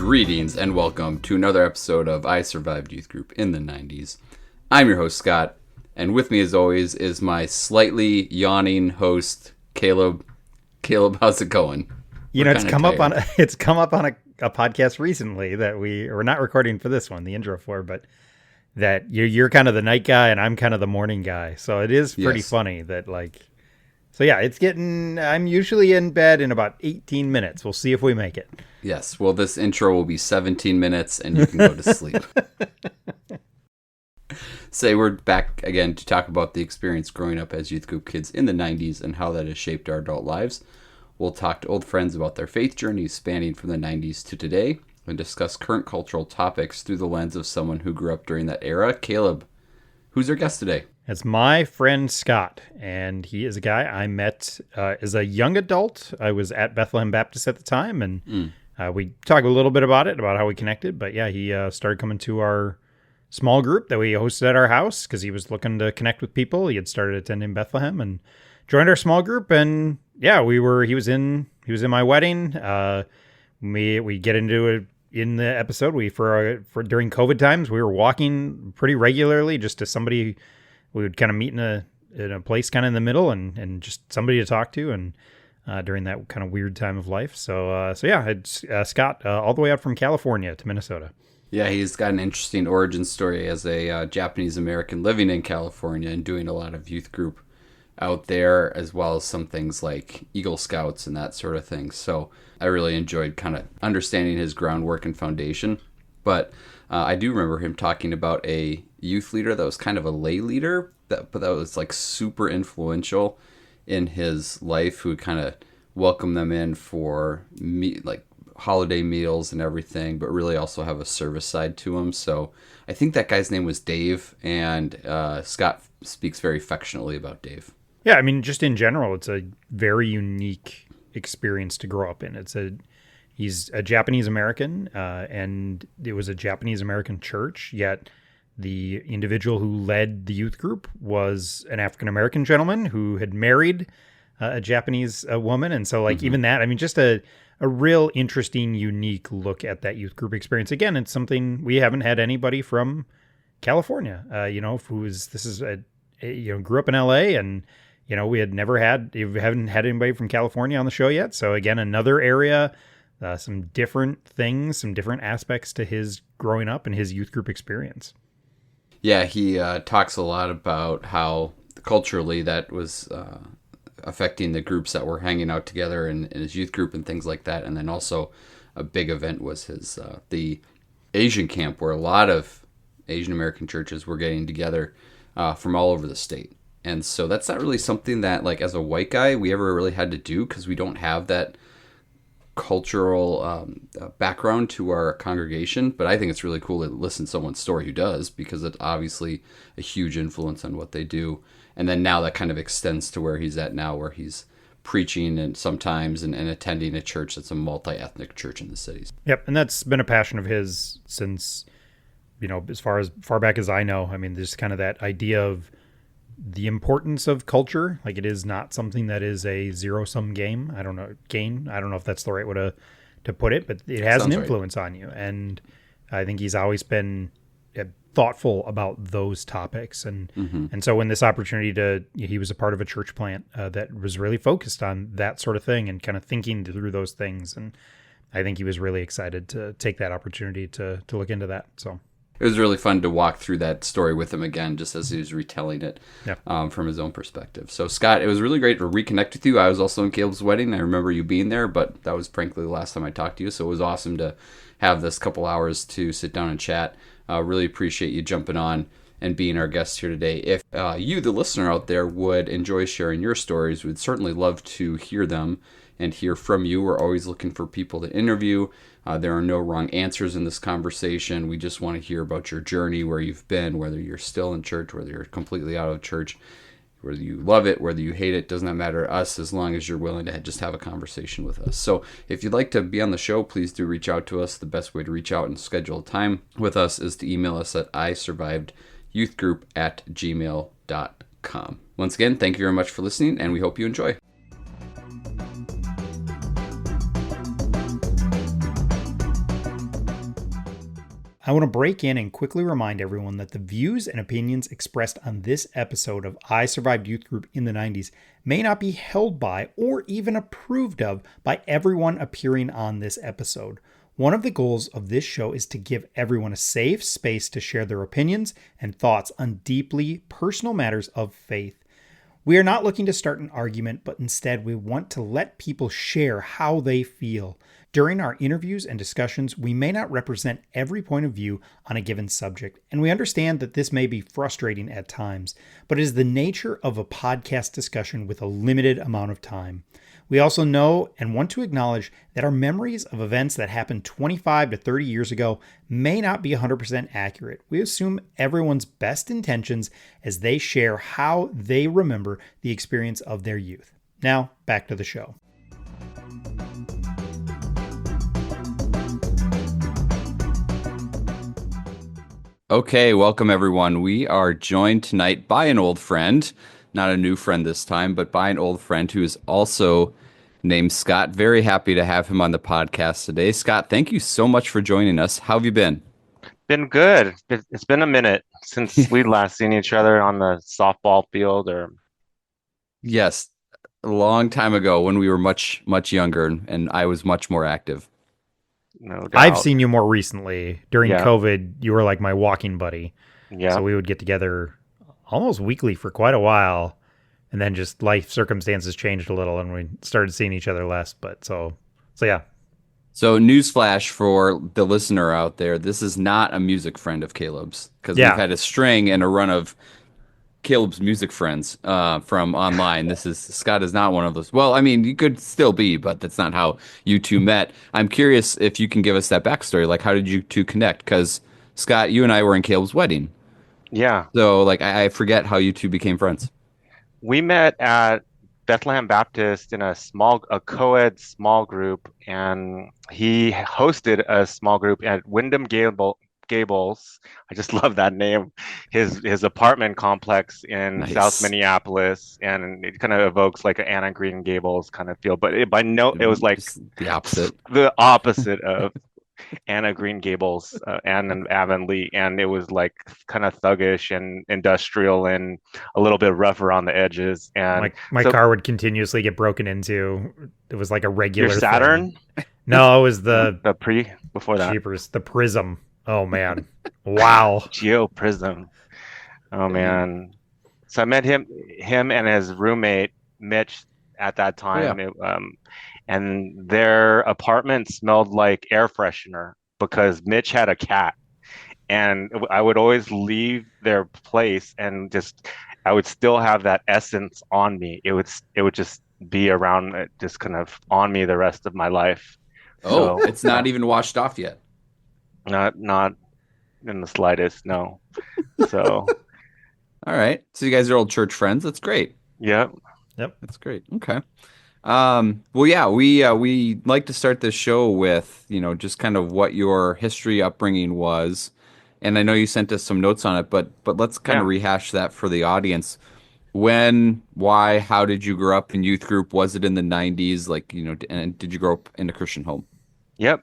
Greetings and welcome to another episode of I Survived Youth Group in the 90s. I'm your host, Scott, and with me as always is my slightly yawning host, Caleb. Caleb, how's it going? It's come up on a podcast recently that we're not recording for this one, the intro for, but that you're kind of the night guy and I'm kind of the morning guy. So it is pretty funny that I'm usually in bed in about 18 minutes. We'll see if we make it. Yes, well, this intro will be 17 minutes and you can go to sleep. So we're back again to talk about the experience growing up as youth group kids in the 90s and how that has shaped our adult lives. We'll talk to old friends about their faith journeys spanning from the 90s to today and discuss current cultural topics through the lens of someone who grew up during that era. Caleb, who's our guest today? It's my friend Scott, and he is a guy I met as a young adult. I was at Bethlehem Baptist at the time, and we talked a little bit about how we connected. But yeah, he started coming to our small group that we hosted at our house because he was looking to connect with people. He had started attending Bethlehem and joined our small group, and yeah, he was in my wedding. We get into it in the episode. For during COVID times, we were walking pretty regularly just to somebody. We would kind of meet in a place kind of in the middle and just somebody to talk to, and during that kind of weird time of life. So yeah, it's Scott all the way out from California to Minnesota. Yeah, he's got an interesting origin story as a Japanese American living in California and doing a lot of youth group out there, as well as some things like Eagle Scouts and that sort of thing. So I really enjoyed kind of understanding his groundwork and foundation. But I do remember him talking about a youth leader that was kind of a lay leader, but that was like super influential in his life, who would kind of welcome them in for like holiday meals and everything, but really also have a service side to him. So I think that guy's name was Dave, and Scott speaks very affectionately about Dave. Yeah, I mean, just in general, it's a very unique experience to grow up in. He's a Japanese American, and it was a Japanese American church, yet the individual who led the youth group was an African American gentleman who had married a Japanese woman. And so even that, I mean, just a real interesting, unique look at that youth group experience. Again, it's something we haven't had anybody from California, grew up in LA, and we haven't had anybody from California on the show yet. So again, another area, some different things, some different aspects to his growing up and his youth group experience. Yeah, he talks a lot about how culturally that was affecting the groups that were hanging out together in his youth group and things like that. And then also a big event was his the Asian camp, where a lot of Asian American churches were getting together from all over the state. And so that's not really something that, like, as a white guy, we ever really had to do, because we don't have that cultural background to our congregation. But I think it's really cool to listen to someone's story who does, because it's obviously a huge influence on what they do. And then now that kind of extends to where he's at now, where he's preaching and sometimes and attending a church that's a multi-ethnic church in the cities. Yep, and that's been a passion of his since, as far back as I know. I mean, there's kind of that idea of the importance of culture. Like, it is not something that is a zero-sum game. I don't know if that's the right way to put it, but it has an influence on you. And I think he's always been thoughtful about those topics. And so when this opportunity he was a part of a church plant that was really focused on that sort of thing and kind of thinking through those things. And I think he was really excited to take that opportunity to look into that. So it was really fun to walk through that story with him again, just as he was retelling it from his own perspective. So, Scott, it was really great to reconnect with you. I was also in Caleb's wedding. I remember you being there, but that was frankly the last time I talked to you. So it was awesome to have this couple hours to sit down and chat. Really appreciate you jumping on and being our guest here today. If you, the listener out there, would enjoy sharing your stories, we'd certainly love to hear them and hear from you. We're always looking for people to interview. There are no wrong answers in this conversation. We just want to hear about your journey, where you've been, whether you're still in church, whether you're completely out of church, whether you love it, whether you hate it. Does not matter to us, as long as you're willing to just have a conversation with us. So if you'd like to be on the show, please do reach out to us. The best way to reach out and schedule a time with us is to email us at isurvivedyouthgroup@gmail.com. Once again, thank you very much for listening, and we hope you enjoy. I want to break in and quickly remind everyone that the views and opinions expressed on this episode of I Survived Youth Group in the 90s may not be held by or even approved of by everyone appearing on this episode. One of the goals of this show is to give everyone a safe space to share their opinions and thoughts on deeply personal matters of faith. We are not looking to start an argument, but instead we want to let people share how they feel. During our interviews and discussions, we may not represent every point of view on a given subject, and we understand that this may be frustrating at times, but it is the nature of a podcast discussion with a limited amount of time. We also know and want to acknowledge that our memories of events that happened 25 to 30 years ago may not be 100% accurate. We assume everyone's best intentions as they share how they remember the experience of their youth. Now, back to the show. Okay, welcome everyone. We are joined tonight by an old friend, not a new friend this time, but by an old friend who is also named Scott. Very happy to have him on the podcast today. Scott, thank you so much for joining us. How have you been? Been good. It's been a minute since we last seen each other on the softball field or Yes, a long time ago when we were much, much younger and I was much more active. no I've doubt. seen you more recently. During Yeah. COVID, you were like my walking buddy. Yeah. So we would get together almost weekly for quite a while. And then just life circumstances changed a little and we started seeing each other less. But so yeah. So, newsflash for the listener out there, this is not a music friend of Caleb's because we've Yeah. had a string and a run of Caleb's music friends from online. This is Scott is not one of those. Well, I mean, you could still be, but that's not how you two met. I'm curious if you can give us that backstory. Like, how did you two connect? Because Scott, you and I were in Caleb's wedding, Yeah. so like I forget how you two became friends. We met at Bethlehem Baptist in a co-ed small group, and he hosted a small group at Gables. I just love that name. His apartment complex in South Nice. Minneapolis, and it kind of evokes like an Anna Green Gables kind of feel. But it was like Just the opposite. the opposite of Anna Green Gables, Anne and Avonlea, and it was like kind of thuggish and industrial and a little bit rough around the edges. And My so car would continuously get broken into. It was like a your regular Saturn, thing. No, it was the the pre before that Jeepers, the Prism. Oh man. Wow. Geo Prism. Oh Dang. man. So I met him and his roommate Mitch at that Oh yeah. time. And their apartment smelled like air freshener because Mitch had a cat. And I would always leave their place and just I would still have that essence on me. It would just be around, just kind of on me the rest of my life. Oh, So it's not even washed off yet. not in the slightest, no. So All right. So you guys are old church friends. That's great. yeah, Yep. That's great. Okay. Well, yeah, we like to start this show with, just kind of what your history upbringing was. And I know you sent us some notes on it, but let's kind of yeah, rehash that for the audience. When, why, how did you grow up in youth group? Was it in the 90s? Like, and did you grow up in a Christian home? yep.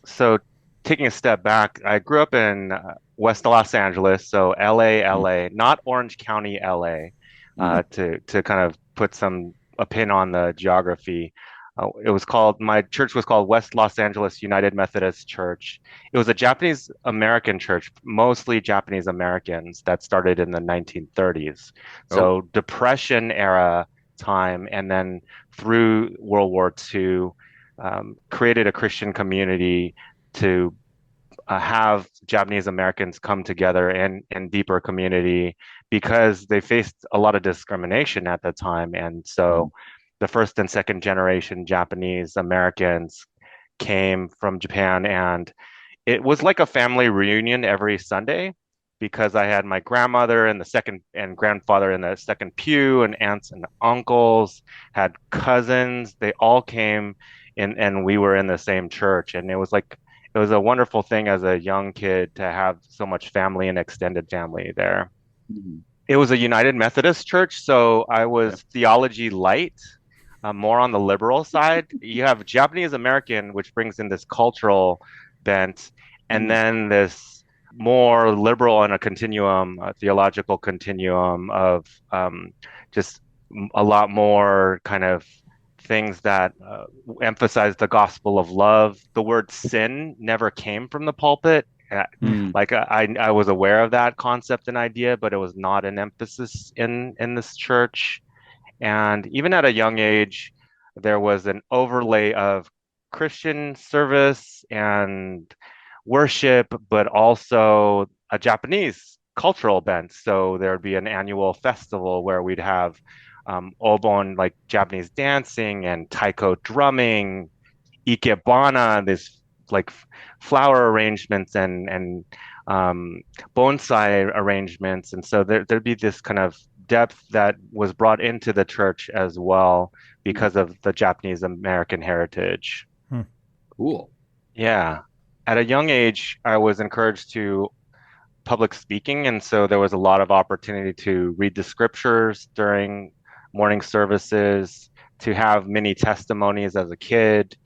So taking a step back, I grew up in West Los Angeles, so LA, Mm, LA, not Orange County, LA, mm. to kind of put a pin on the geography. My church was called West Los Angeles United Methodist Church. It was a Japanese American church, mostly Japanese Americans that started in the 1930s. Oh, So Depression era time, and then through World War II, created a Christian community to have Japanese Americans come together in deeper community because they faced a lot of discrimination at the time. And mm, so the first and second generation Japanese Americans came from Japan, and it was like a family reunion every Sunday because I had my grandmother in the second and grandfather in the second pew, and aunts and uncles, had cousins. They all came in, and we were in the same church. And it was a wonderful thing as a young kid to have so much family and extended family there. mm. It was a United Methodist church, so I Okay. was theology light, more on the liberal side. You have Japanese American, which brings in this cultural bent, and Mm. then this more liberal on a continuum, a theological continuum of just a lot more kind of things that emphasize the gospel of love. The word sin never came from the pulpit. Mm. Like I was aware of that concept and idea, but it was not an emphasis in this church. And even at a young age, there was an overlay of Christian service and worship, but also a Japanese cultural bent. So there would be an annual festival where we'd have obon, like Japanese dancing, and taiko drumming, ikebana, this like flower arrangements and um, bonsai arrangements, and so there'd be this kind of depth that was brought into the church as well because of the Japanese American heritage. Hmm. Cool. Yeah. At a young age, I was encouraged to public speaking, and so there was a lot of opportunity to read the scriptures during morning services, to have many testimonies as a kid,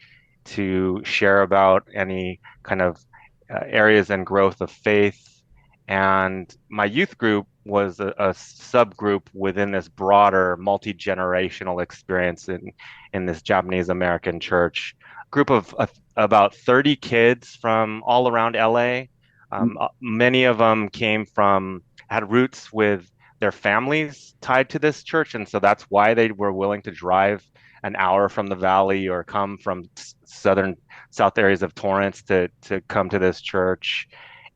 to share about any kind of areas and growth of faith. And my youth group was a subgroup within this broader multi-generational experience in this Japanese American church. Group of about 30 kids from all around LA. Many of them had roots with their families tied to this church, and so that's why they were willing to drive an hour from the valley or come from south areas of Torrance to come to this church.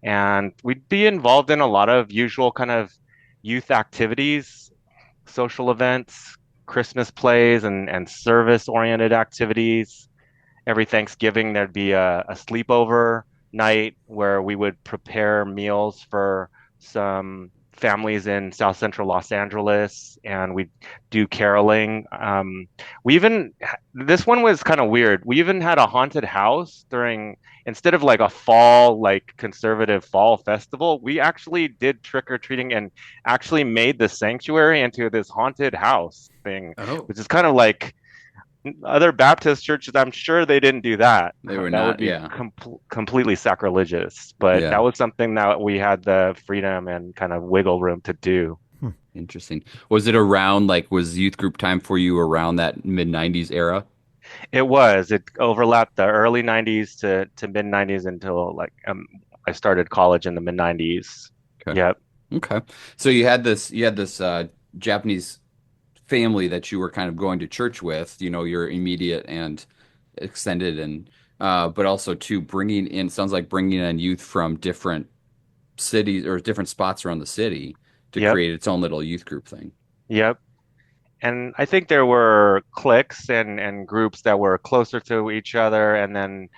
And we'd be involved in a lot of usual kind of youth activities, social events, Christmas plays, and service oriented activities. Every Thanksgiving, there'd be a sleepover night where we would prepare meals for some families in South Central Los Angeles, and we'd do caroling. This one was kind of weird. We even had a haunted house instead of like a fall, like conservative fall festival, we actually did trick or treating and actually made the sanctuary into this haunted house thing, Oh, which is kind of like other Baptist churches. I'm sure they didn't do that. they were That would not. be Yeah. completely sacrilegious. But Yeah. that was something that we had the freedom and kind of wiggle room to do. Hmm. Interesting. Was it around like was youth group time for you around that mid 90s era? It was. It overlapped the early 90s to mid 90s until like I started college in the mid 90s. Okay. Yep. Okay. So you had this Japanese family that you were kind of going to church with, your immediate and extended and but also too bringing in sounds like bringing in youth from different cities or different spots around the city to Yep. create its own little youth group thing. Yep. And I think there were cliques and groups that were closer to each other. And then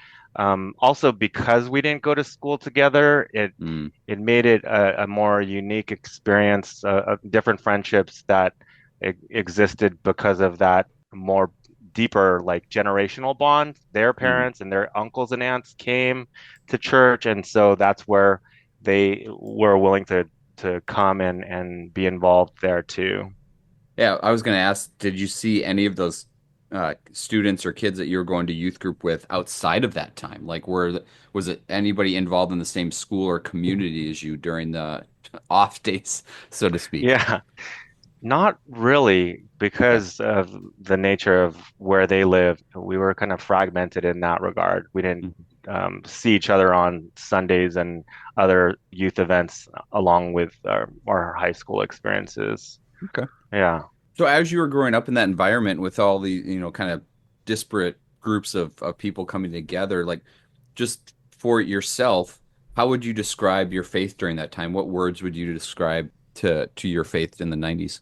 also because we didn't go to school together, Mm, it made it a more unique experience, different friendships that existed because of that more deeper like generational bond. Their mm. parents and their uncles and aunts came to church, and so that's where they were willing to come and be involved there too. Yeah, I was going to ask, did you see any of those students or kids that you were going to youth group with outside of that time? Like, was it anybody involved in the same school or community as you during the off days, so to speak? Yeah, not really, Okay. because of the nature of where they live. We were kind of fragmented in that regard. We didn't Mhm. see each other on Sundays and other youth events along with our high school experiences. Okay. Yeah. So as you were growing up in that environment with all the, kind of disparate groups of people coming together, like just for yourself, how would you describe your faith during that time? What words would you describe to your faith in the 90s?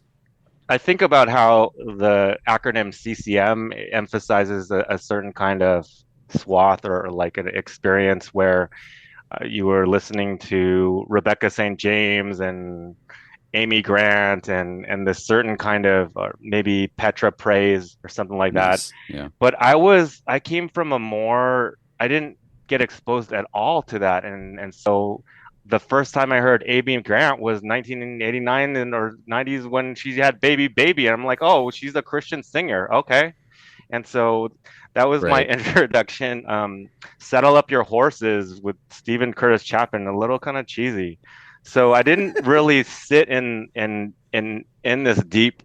I think about how the acronym CCM emphasizes a certain kind of swath or like an experience where you were listening to Rebecca St. James and Amy Grant and this certain kind of maybe Petra praise or something like that. Nice. Yeah. But I came from I didn't get exposed at all to that, and so the first time I heard Amy Grant was 1989 or 90s when she had Baby Baby, and I'm like, oh, she's a Christian singer, okay. And so that was my Right. introduction. Settle Up Your Horses with Stephen Curtis Chapman, a little kind of cheesy. So I didn't really sit in this deep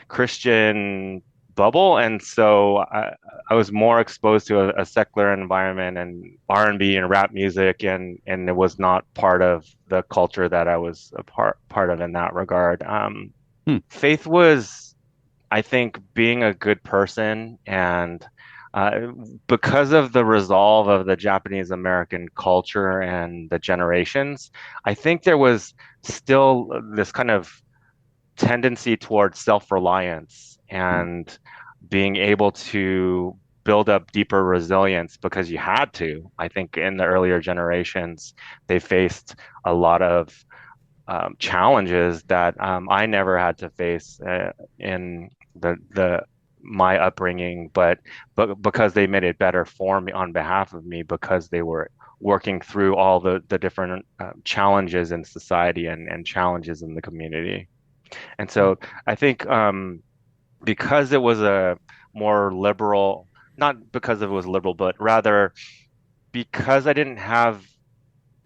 Christian bubble, and so I was more exposed to a secular environment and R&B and rap music, and it was not part of the culture that I was a part of in that regard. Hmm. Faith was, I think, being a good person, and uh, because of the resolve of the Japanese American culture and the generations, I think there was still this kind of tendency towards self-reliance Hmm. and being able to build up deeper resilience because you had to. I think in the earlier generations, they faced a lot of challenges that I never had to face in the my upbringing, but because they made it better for me on behalf of me because they were working through all the different challenges in society and challenges in the community. And so I think because it was a more liberal, not because it was liberal, but rather because I didn't have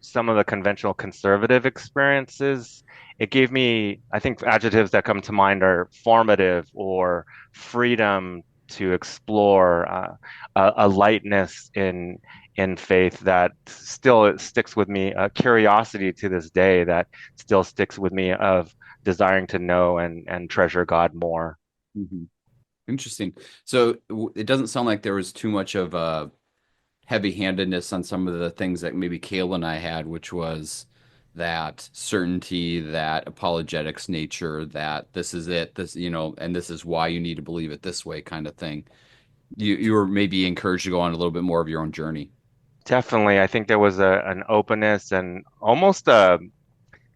some of the conventional conservative experiences, it gave me, I think adjectives that come to mind are formative or freedom to explore, a lightness in faith that still sticks with me, a curiosity to this day that still sticks with me of desiring to know and treasure God more. Mhm. Interesting. So it doesn't sound like there was too much of a heavy-handedness on some of the things that maybe Kayla and I had, which was that certainty, that apologetics nature, that this is it, this, and this is why you need to believe it this way kind of thing. You were maybe encouraged to go on a little bit more of your own journey. Definitely, I think there was an openness and almost a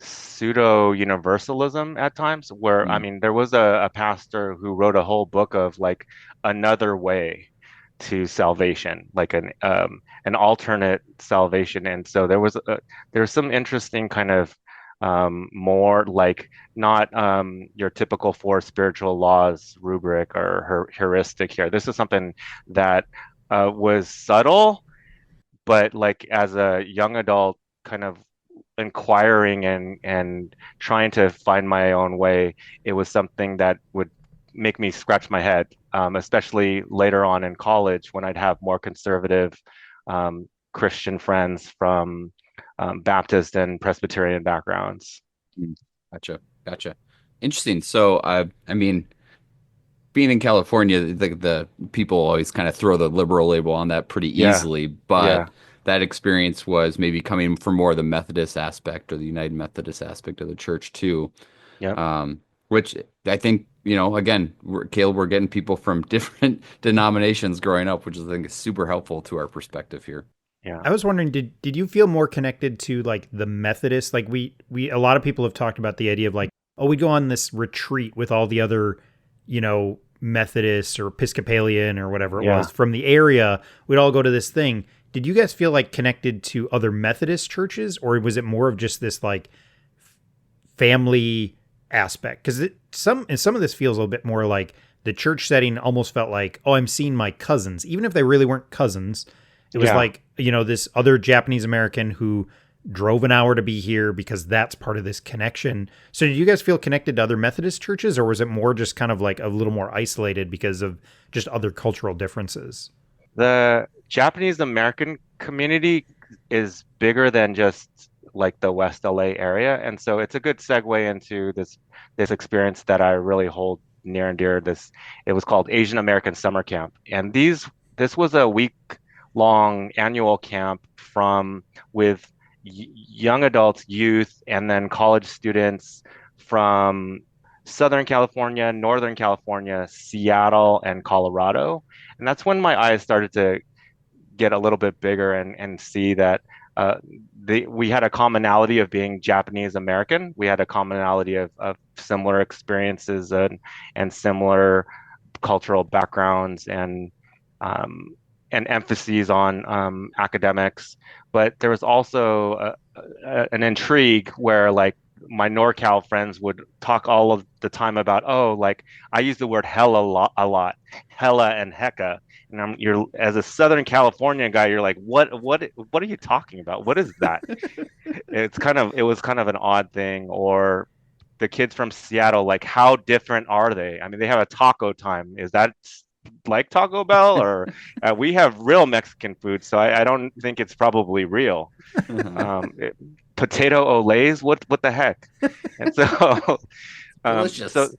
pseudo universalism at times where I Mm. mean there was a pastor who wrote a whole book of like another way to salvation, like an alternate salvation. And so there was some interesting kind of more like not your typical four spiritual laws rubric or heuristic here. This is something that was subtle, but like as a young adult kind of inquiring and trying to find my own way, it was something that would make me scratch my head, especially later on in college when I'd have more conservative Christian friends from Baptist and Presbyterian backgrounds. Mm. Gotcha. Interesting. So, I mean, being in California, the people always kind of throw the liberal label on that pretty Yeah, easily, yeah, but that experience was maybe coming from more of the Methodist aspect or the United Methodist aspect of the church too. yep, Which I think, again, Caleb, we're getting people from different denominations growing up, which I think is super helpful to our perspective here. yeah, I was wondering, did you feel more connected to like the Methodist? Like we a lot of people have talked about the idea of like, oh, we go on this retreat with all the other, Methodists or Episcopalian or whatever it yeah. was from the area. We'd all go to this thing. Did you guys feel like connected to other Methodist churches, or was it more of just this like family aspect? Because some of this feels a little bit more like the church setting almost felt like, oh, I'm seeing my cousins, even if they really weren't cousins. It was Yeah. like, this other Japanese American who drove an hour to be here because that's part of this connection. So did you guys feel connected to other Methodist churches, or was it more just kind of like a little more isolated because of just other cultural differences? The Japanese American community is bigger than just like the West LA area, and so it's a good segue into this experience that I really hold near and dear. It was called Asian American Summer Camp, and this was a week long annual camp from with young adults, youth, and then college students from Southern California, Northern California, Seattle, and Colorado. And that's when my eyes started to get a little bit bigger and see that uh, we had a commonality of being Japanese American. We had a commonality of similar experiences and similar cultural backgrounds um, and emphases on academics. But there was also an intrigue where like my NorCal friends would talk all of the time about, oh, like I use the word hella a lot, hella and hecka. And you're as a Southern California guy, you're like, what are you talking about? What is that? It was kind of an odd thing. Or the kids from Seattle, like how different are they? I mean, they have a taco time. Is that like Taco Bell? Or we have real Mexican food, so I don't think it's probably real. Um, it, Potato olays, what the heck? And so so Delicious.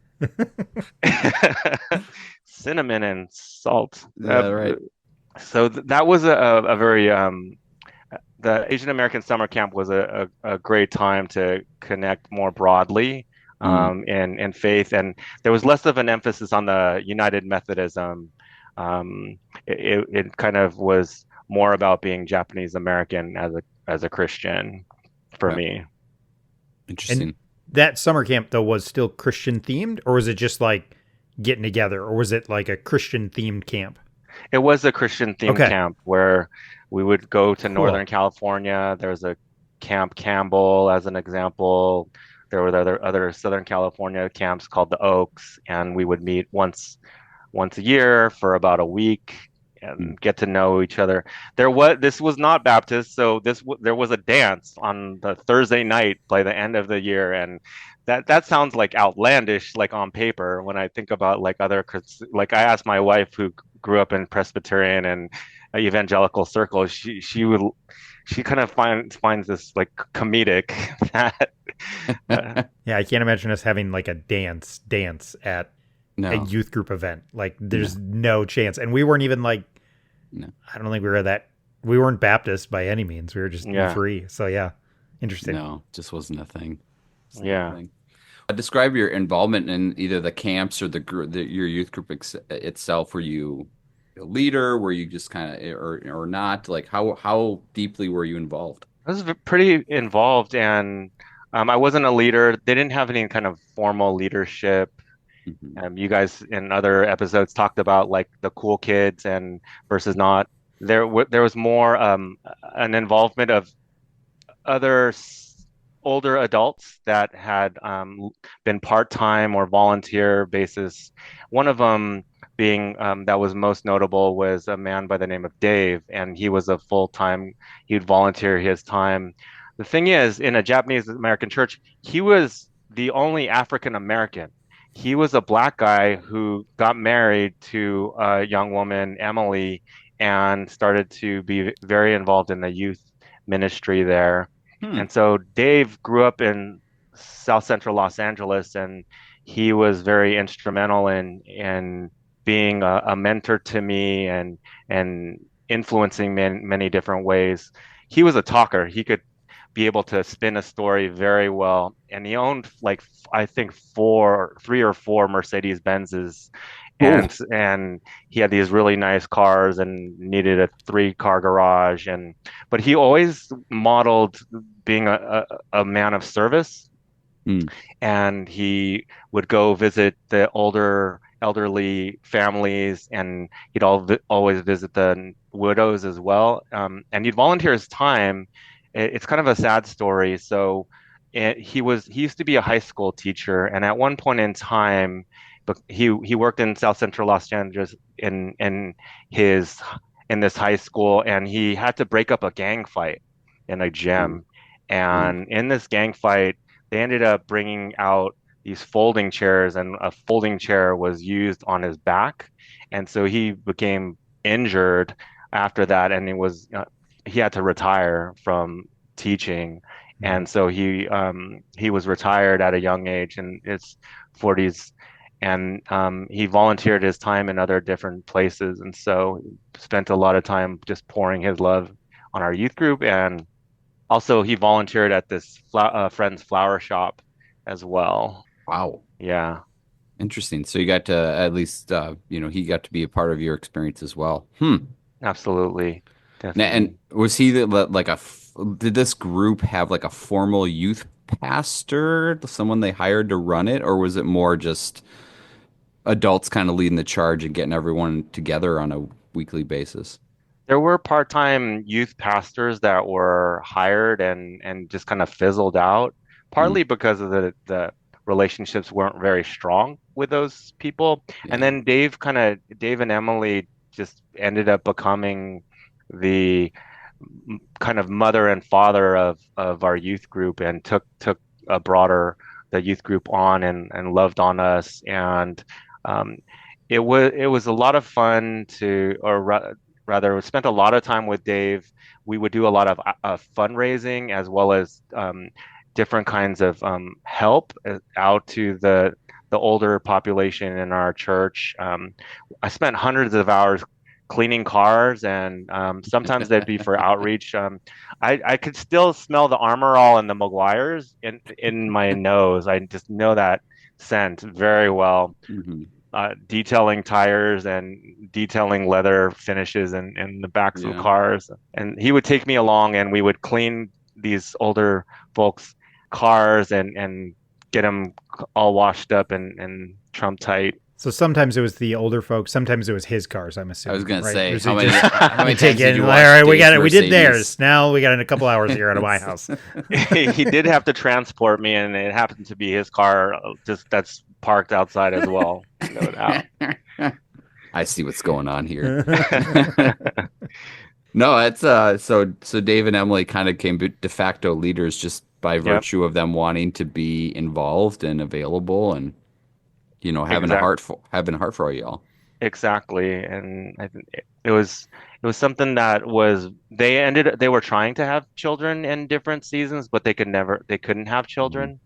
cinnamon and salt. Yeah, right. So that was a very the Asian American summer camp was a great time to connect more broadly Mm, in faith, and there was less of an emphasis on the United Methodism. It kind of was more about being Japanese American as a Christian for okay. me. And Interesting. that summer camp though was still Christian themed, or was it just like getting together, or was it like a Christian themed camp? It was a Christian themed Okay, camp where we would go to Northern cool. California. There's a Camp Campbell as an example. There were other Southern California camps called the Oaks, and we would meet once a year for about a week Mm. and get to know each other. This was not Baptist, so there was a dance on the Thursday night by the end of the year, and that sounds like outlandish, like on paper. When I think about like like I asked my wife who grew up in Presbyterian and evangelical circles, she kind of finds this like comedic that Yeah, I can't imagine us having like a dance at a No, youth group event. Like, no, there's no chance. And we weren't even like, no, I don't think we were that. We weren't Baptist by any means. We were just yeah, free. So yeah, interesting. no. Just wasn't a thing. It's not a yeah. thing. Describe your involvement in either the camps or your youth group itself. Were you a leader? Were you just kind of or not? Like how deeply were you involved? I was pretty involved, and I wasn't a leader. They didn't have any kind of formal leadership. Hmm. You guys in other episodes talked about like the cool kids and versus not. There was more an involvement of other older adults that had been part-time or volunteer basis. One of them being that was most notable was a man by the name of Dave, and he was a full-time, he'd volunteer his time. The thing is, in a Japanese American church, he was the only African American. He was a black guy who got married to a young woman, Emily, and started to be very involved in the youth ministry there. Hmm. And so Dave grew up in South Central Los Angeles, and he was very instrumental in being a mentor to me and influencing me in many different ways. He was a talker. He could be able to spin a story very well, and he owned like I think three or four Mercedes Benzes, Oh, and he had these really nice cars and needed a three-car garage, and but he always modeled being a man of service, hmm. and he would go visit the elderly families, and he'd always visit the widows as well, and he'd volunteer his time. It's kind of a sad story. So he used to be a high school teacher, and at one point in time, but he worked in South Central Los Angeles his in this high school, and he had to break up a gang fight in a Ooh, gym. ooh. And in this gang fight, they ended up bringing out these folding chairs, and a folding chair was used on his back, and so he became injured after that, and he had to retire from teaching, Mhm. and so he was retired at a young age in his 40s, and he volunteered his time in other different places, and so spent a lot of time just pouring his love on our youth group, and also he volunteered at this friend's flower shop as well. Wow. Yeah, Interesting. So you got to at least he got to be a part of your experience as well. Hmm. absolutely, And definitely. was he like did this group have like a formal youth pastor, someone they hired to run it, or was it more just adults kind of leading the charge and getting everyone together on a weekly basis? There were part-time youth pastors that were hired and just kind of fizzled out, Mm, partly because of the relationships weren't very strong with those people. And yeah. then Dave and Emily just ended up becoming the kind of mother and father of our youth group, and took a broader the youth group on, and loved on us. And um, it was a lot of fun rather, we spent a lot of time with Dave. We would do a lot of fundraising, as well as different kinds of help out to the older population in our church. I spent hundreds of hours cleaning cars, and sometimes they'd be for outreach. I could still smell the Armor All and the Maguires in my nose. I just know that scent very well. Hmm. Detailing tires and detailing leather finishes in the backs of Yeah. cars. And he would take me along, and we would clean these older folks' cars, and get them all washed up and Trump tight. So sometimes it was the older folks, sometimes it was his cars, I'm I was assuming, gonna right? say Was he how just many you take times did it and you all wash right, we got Dave's it, we did Mercedes? theirs. Now we got in a couple hours here at my house. He did have to transport me, and it happened to be his car, just that's parked outside as well, no doubt. I see what's going on here. No, it's so Dave and Emily kind of came de facto leaders just by Yep, virtue of them wanting to be involved and available and exact, having a heart for all y'all. exactly. And I think it was something that was they were trying to have children in different seasons, but they couldn't have Hmm. children.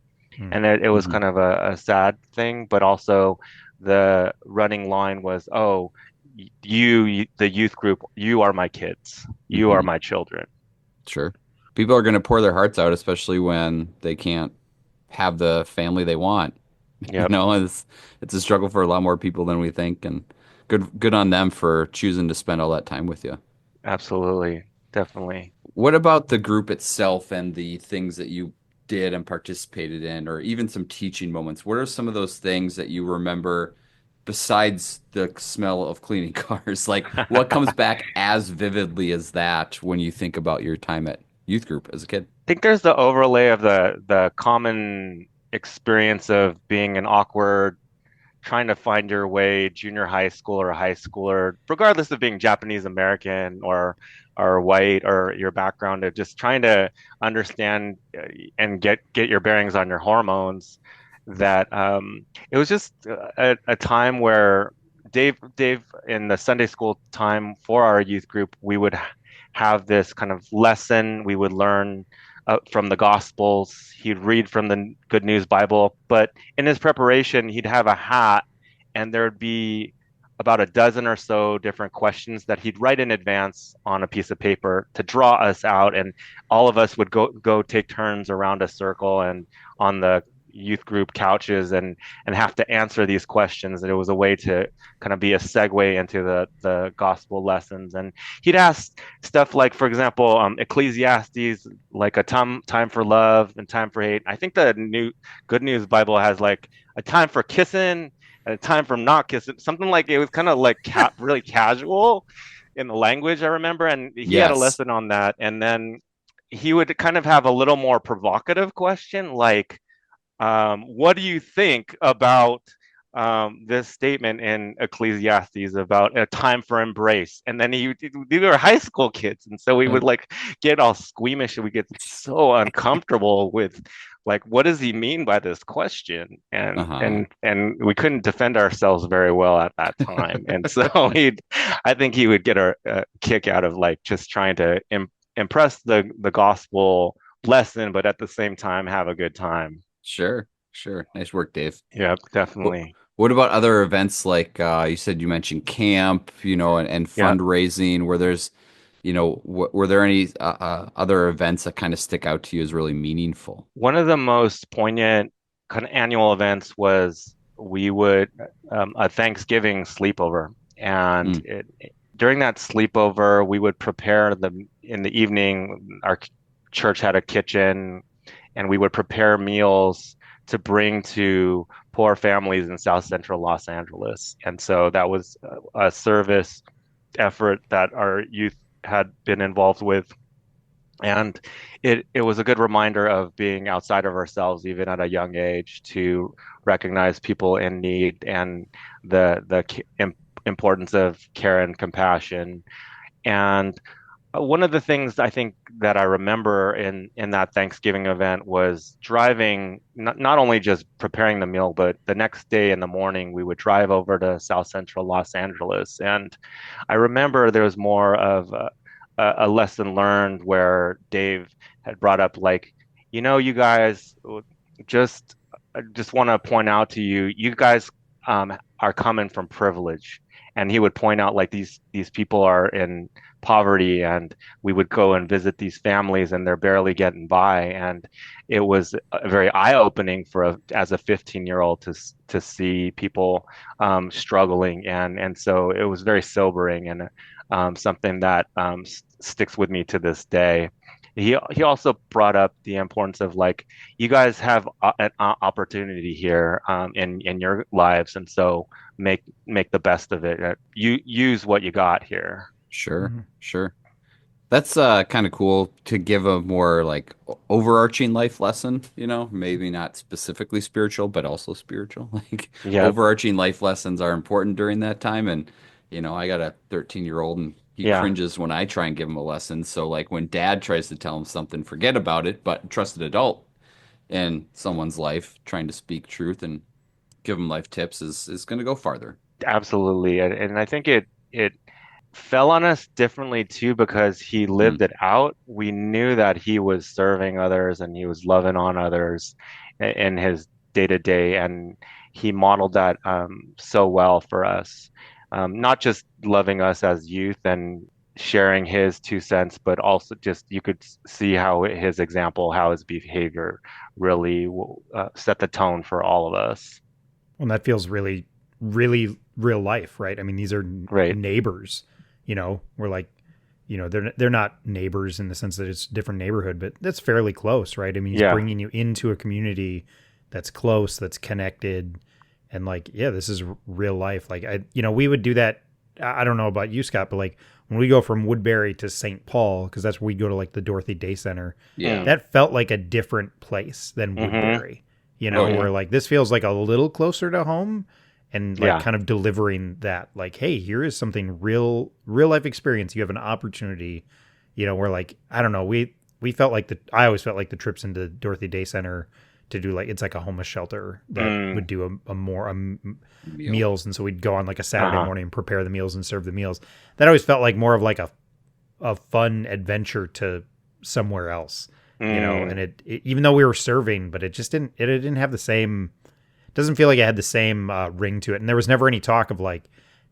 And it was Hmm. kind of a sad thing, but also the running line was, oh, the youth group, you are my kids, you are Hmm. my children. Sure. People are going to pour their hearts out, especially when they can't have the family they want. Yep, It's a struggle for a lot more people than we think, and good on them for choosing to spend all that time with you. absolutely, definitely. What about the group itself and the things that you did and participated in, or even some teaching moments? What are some of those things that you remember besides the smell of cleaning cars? Like, what comes back as vividly as that when you think about your time at youth group as a kid? Think there's the overlay of the common experience of being an awkward, trying to find your way junior high school or high schooler, regardless of being Japanese American or white, or your background, of just trying to understand and get your bearings on your hormones. That it was just a time where Dave in the Sunday school time for our youth group, we would have this kind of lesson. We would learn from the Gospels. He'd read from the Good News Bible, but in his preparation, he'd have a hat, and there'd be about a dozen or so different questions that he'd write in advance on a piece of paper to draw us out, and all of us would go take turns around a circle and on the youth group couches, and have to answer these questions. And it was a way to kind of be a segue into the gospel lessons. And he'd ask stuff like, for example, Ecclesiastes, like a time for love and time for hate. I think the new Good News Bible has like a time for kissing and a time for not kissing. Something like, it was kind of like really casual in the language, I remember. And he had a Yes. lesson on that. And then he would kind of have a little more provocative question, like, what do you think about this statement in Ecclesiastes about a time for embrace? And then we were high school kids, and so we would like get all squeamish, and we get so uncomfortable with like, what does he mean by this question? And Uh-huh. and we couldn't defend ourselves very well at that time, and so I think he would get a kick out of like just trying to impress the gospel lesson, but at the same time have a good time. Sure. Sure. Nice work, Dave. Yep, What, definitely. what about other events like you said you mentioned camp, and Yeah. fundraising where there's, were there any other events that kind of stick out to you as really meaningful? One of the most poignant kind of annual events was we would a Thanksgiving sleepover. And Mm, during that sleepover, we would prepare in the evening. Our church had a kitchen, and we would prepare meals to bring to poor families in South Central Los Angeles. And so that was a service effort that our youth had been involved with And it was a good reminder of being outside of ourselves, even at a young age, to recognize people in need and the importance of care and compassion. And one of the things I think that I remember in that Thanksgiving event was driving, not only just preparing the meal, but the next day in the morning, we would drive over to South Central Los Angeles. And I remember there was more of a lesson learned where Dave had brought up, like, you guys, just I just want to point out to you, you guys are coming from privilege. And he would point out, like, these people are in poverty, and we would go and visit these families and they're barely getting by. And it was very eye-opening as a 15-year-old to see people struggling. And so it was very sobering, and something that sticks with me to this day. He also brought up the importance of, like, you guys have an opportunity here in your lives, and so make the best of it. You use what you got here. Sure, Mm-hmm. sure. That's kind of cool to give a more like overarching life lesson, maybe not specifically spiritual, but also spiritual. Like Yep. overarching life lessons are important during that time. And, I got a 13-year-old and he Yeah. cringes when I try and give him a lesson. So like when dad tries to tell him something, forget about it, but trusted adult in someone's life trying to speak truth and give them life tips is going to go farther. Absolutely. And I think it fell on us differently too, because he Mm, lived it out. We knew that he was serving others and he was loving on others in his day to day, and he modeled that so well for us. Not just loving us as youth and sharing his 2 cents, but also just you could see how his example, how his behavior really set the tone for all of us. Well, that feels really, really real life, right? I mean, these are Great. neighbors. We're like, they're not neighbors in the sense that it's a different neighborhood, but that's fairly close, right? I mean, he's Yeah. bringing you into a community that's close, that's connected, and like, yeah, this is real life. Like, we would do that. I don't know about you, Scott, but like when we go from Woodbury to St. Paul, because that's where we go to like the Dorothy Day Center, yeah. Mm. that felt like a different place than Mm-hmm. Woodbury. Oh yeah. Where like this feels like a little closer to home, and like Yeah. kind of delivering that, like, hey, here is something real life experience. You have an opportunity, where like, I don't know, we felt like I always felt like the trips into Dorothy Day Center to do, like, it's like a homeless shelter that Mm. would do a more Meal. meals, and so we'd go on like a Saturday Uh-huh. morning and prepare the meals and serve the meals. That always felt like more of like a fun adventure to somewhere else, Mm. and it even though we were serving, but it didn't have the same, doesn't feel like it had the same ring to it. And there was never any talk of like,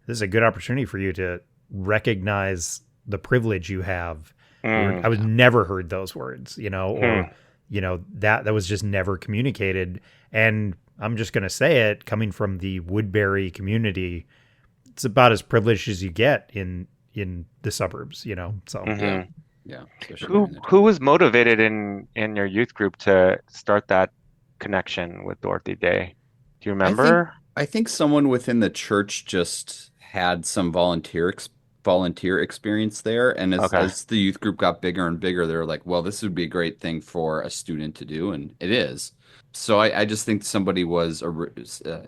this is a good opportunity for you to recognize the privilege you have. Mm. I was never heard those words, Hmm. or that was just never communicated. And I'm just gonna say it, coming from the Woodbury community, it's about as privileged as you get in the suburbs, So Yeah. Hmm. Yeah. Especially Who during that who time. was motivated in your youth group to start that connection with Dorothy Day? Do you I think remember? I think someone within the church just had some volunteer experience there, and as Okay. as the youth group got bigger and bigger, they were like, "Well, this would be a great thing for a student to do," and it is. So I just think somebody was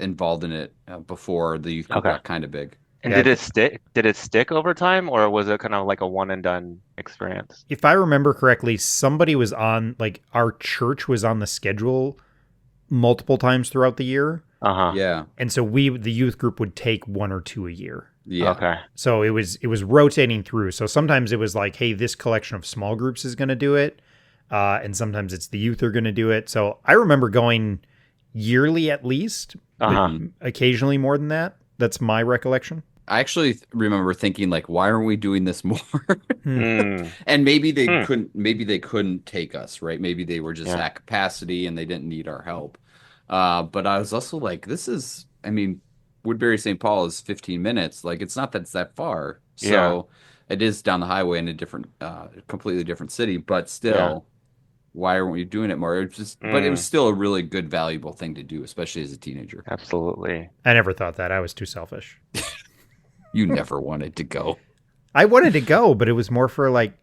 involved in it before the youth group Okay. got kind of big. And yeah, did it stick? Did it stick over time, or was it kind of like a one and done experience? if I remember correctly, somebody was on, like, our church was on the schedule multiple times throughout the year. Uh-huh. Yeah, And so the youth group would take one or two a year. yeah, Okay. So it was rotating through. So sometimes it was like, hey, this collection of small groups is going to do it, and sometimes it's the youth are going to do it. So I remember going yearly at least, but Uh-huh. hmm occasionally more than that. That's my recollection. I actually remember thinking like, why aren't we doing this more? Hmm. Mm. And Hmm. maybe they couldn't take us, right? Maybe they were just Yeah. at capacity and they didn't need our help. But I was also like, I mean, Woodbury St. Paul is 15 minutes. Like, it's not that it's that far. Yeah. So it is down the highway in a completely different city, but Yeah. still, why aren't we doing it more? But it was Mm. still a really good, valuable thing to do, especially as a teenager. Absolutely. I never thought that. I was too selfish. You never wanted to go. I wanted to go, but it was more for like,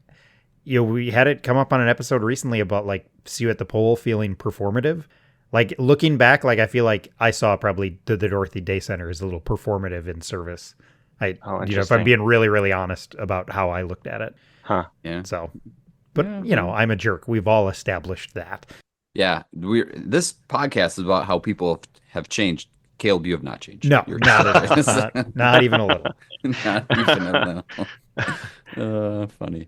we had it come up on an episode recently about like See You at the Pole feeling performative. Like looking back, like I feel like I saw probably the Dorothy Day Center as a little performative in service. Oh, If I'm interesting. being really, really honest about how I looked at it. Huh. Yeah. So, but Yeah. I'm a jerk. We've all established that. Yeah. This podcast is about how people have changed. Caleb, you have not changed. No, You're not at all. just Not even a little. not even a little. Funny.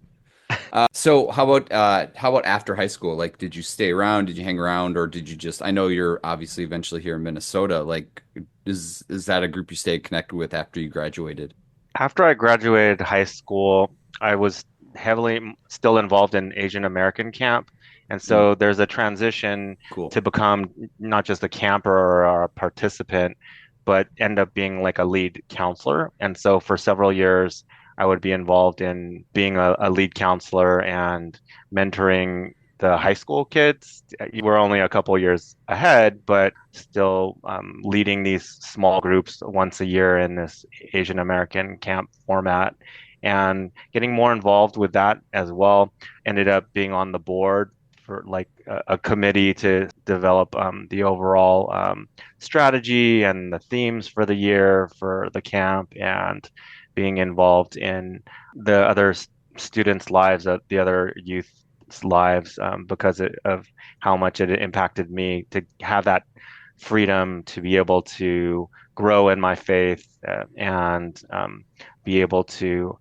So how about after high school? Like, did you stay around? Did you hang around, or did you just? I know you're obviously eventually here in Minnesota. Like, is that a group you stayed connected with after you graduated? After I graduated high school, I was heavily still involved in Asian American camp. And Mm, so there's a transition cool. to become not just a camper or a participant, but end up being like a lead counselor. And so for several years, I would be involved in being a lead counselor and mentoring the high school kids. You were only a couple years ahead, but still leading these small groups once a year in this Asian American camp format and getting more involved with that as well. Ended up being on the board for like a committee to develop the overall strategy and the themes for the year for the camp and being involved in the other students' lives, the other youth's lives, because of how much it impacted me to have that freedom to be able to grow in my faith and be able to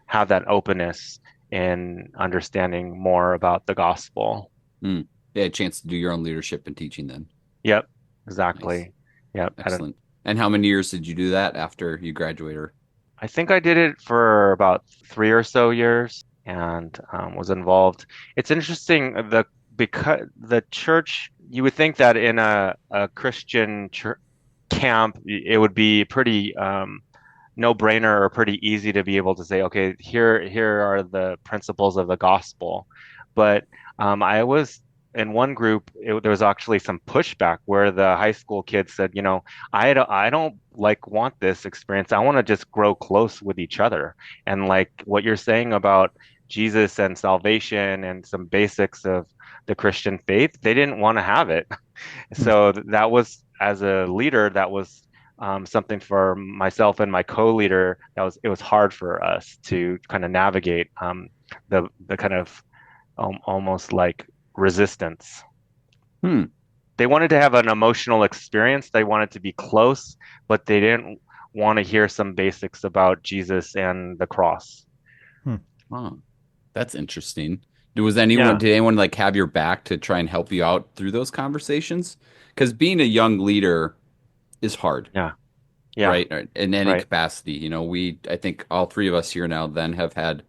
have that openness in understanding more about the gospel. Mm. Yeah, a chance to do your own leadership and teaching then. Yep, Nice. exactly. Yep. Excellent. And how many years did you do that after you graduated? I think I did it for about 3 or so years and was involved. It's interesting because the church, you would think that in a Christian church camp, it would be pretty no-brainer or pretty easy to be able to say, okay, here are the principles of the gospel. But I was in one group, there was actually some pushback where the high school kids said, I don't like want this experience. I want to just grow close with each other. And like what you're saying about Jesus and salvation and some basics of the Christian faith, they didn't want to have it. So that was, as a leader, that was something for myself and my co-leader. It was hard for us to kind of navigate the kind of almost like resistance. Hmm. They wanted to have an emotional experience. They wanted to be close, but they didn't want to hear some basics about Jesus and the cross. Hmm. Oh, that's interesting. Yeah, Did anyone like have your back to try and help you out through those conversations? Because being a young leader is hard, yeah, yeah, right? In any right. capacity. I think all three of us here now then have had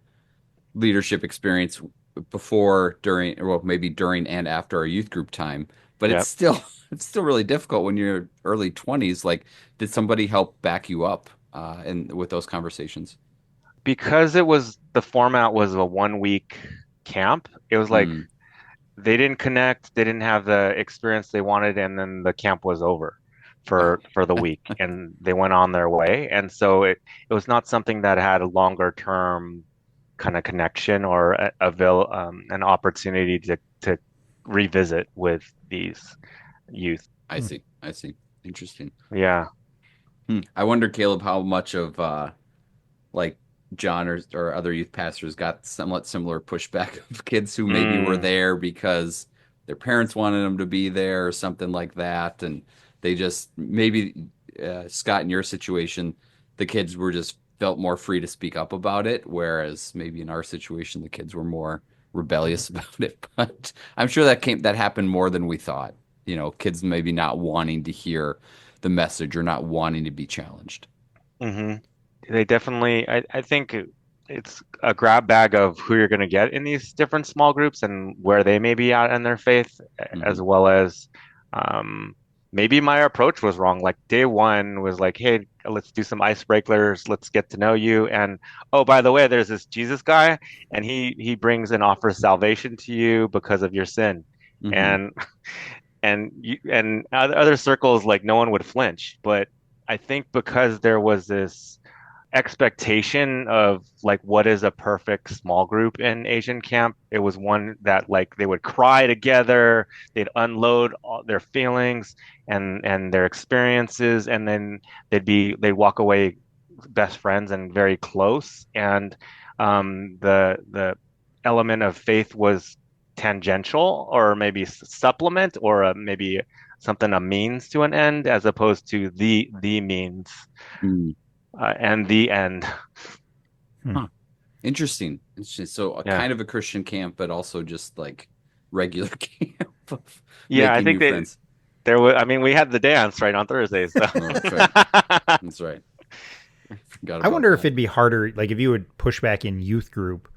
leadership experience before, during, or well, maybe during and after our youth group time. But Yep. it's still really difficult when you're early 20s. Like, did somebody help back you up in with those conversations? Because the format was a 1 week camp, it was like Mm. they didn't connect, they didn't have the experience they wanted, and then the camp was over Oh, for the week, and they went on their way. And so it was not something that had a longer term kind of connection or an opportunity to revisit with these youth. I see. I see. Interesting. Yeah. Hmm. I wonder, Caleb, how much of like John or other youth pastors got somewhat similar pushback of kids who maybe were Mm, there because their parents wanted them to be there or something like that, and they just maybe Scott, in your situation, the kids were just felt more free to speak up about it, whereas maybe in our situation the kids were more rebellious about it. But I'm sure that happened more than we thought. Kids maybe not wanting to hear the message or not wanting to be challenged. hmm They definitely, I think it's a grab bag of who you're going to get in these different small groups and where they may be at in their faith, Hmm. as well as um, maybe my approach was wrong. Like day one was like, hey, let's do some icebreakers, let's get to know you. And oh, by the way, there's this Jesus guy, and he brings and offers salvation to you because of your sin. Hmm. And and other circles, like no one would flinch, but I think because there was this expectation of like what is a perfect small group in Asian camp. It was one that like they would cry together, they'd unload all their feelings and their experiences, and then they'd walk away best friends and very close. And the element of faith was tangential or maybe supplement or maybe something a means to an end as opposed to the means Mm. and the end. Hmm. Huh. Interesting. Interesting. So a Yeah. kind of a Christian camp, but also just like regular camp of Yeah, I making think new that friends. there was, I mean, we had the dance right on Thursdays, so. Oh, that's right. That's right. I forgot I about wonder if that. it'd be harder, like if you would push back in youth group.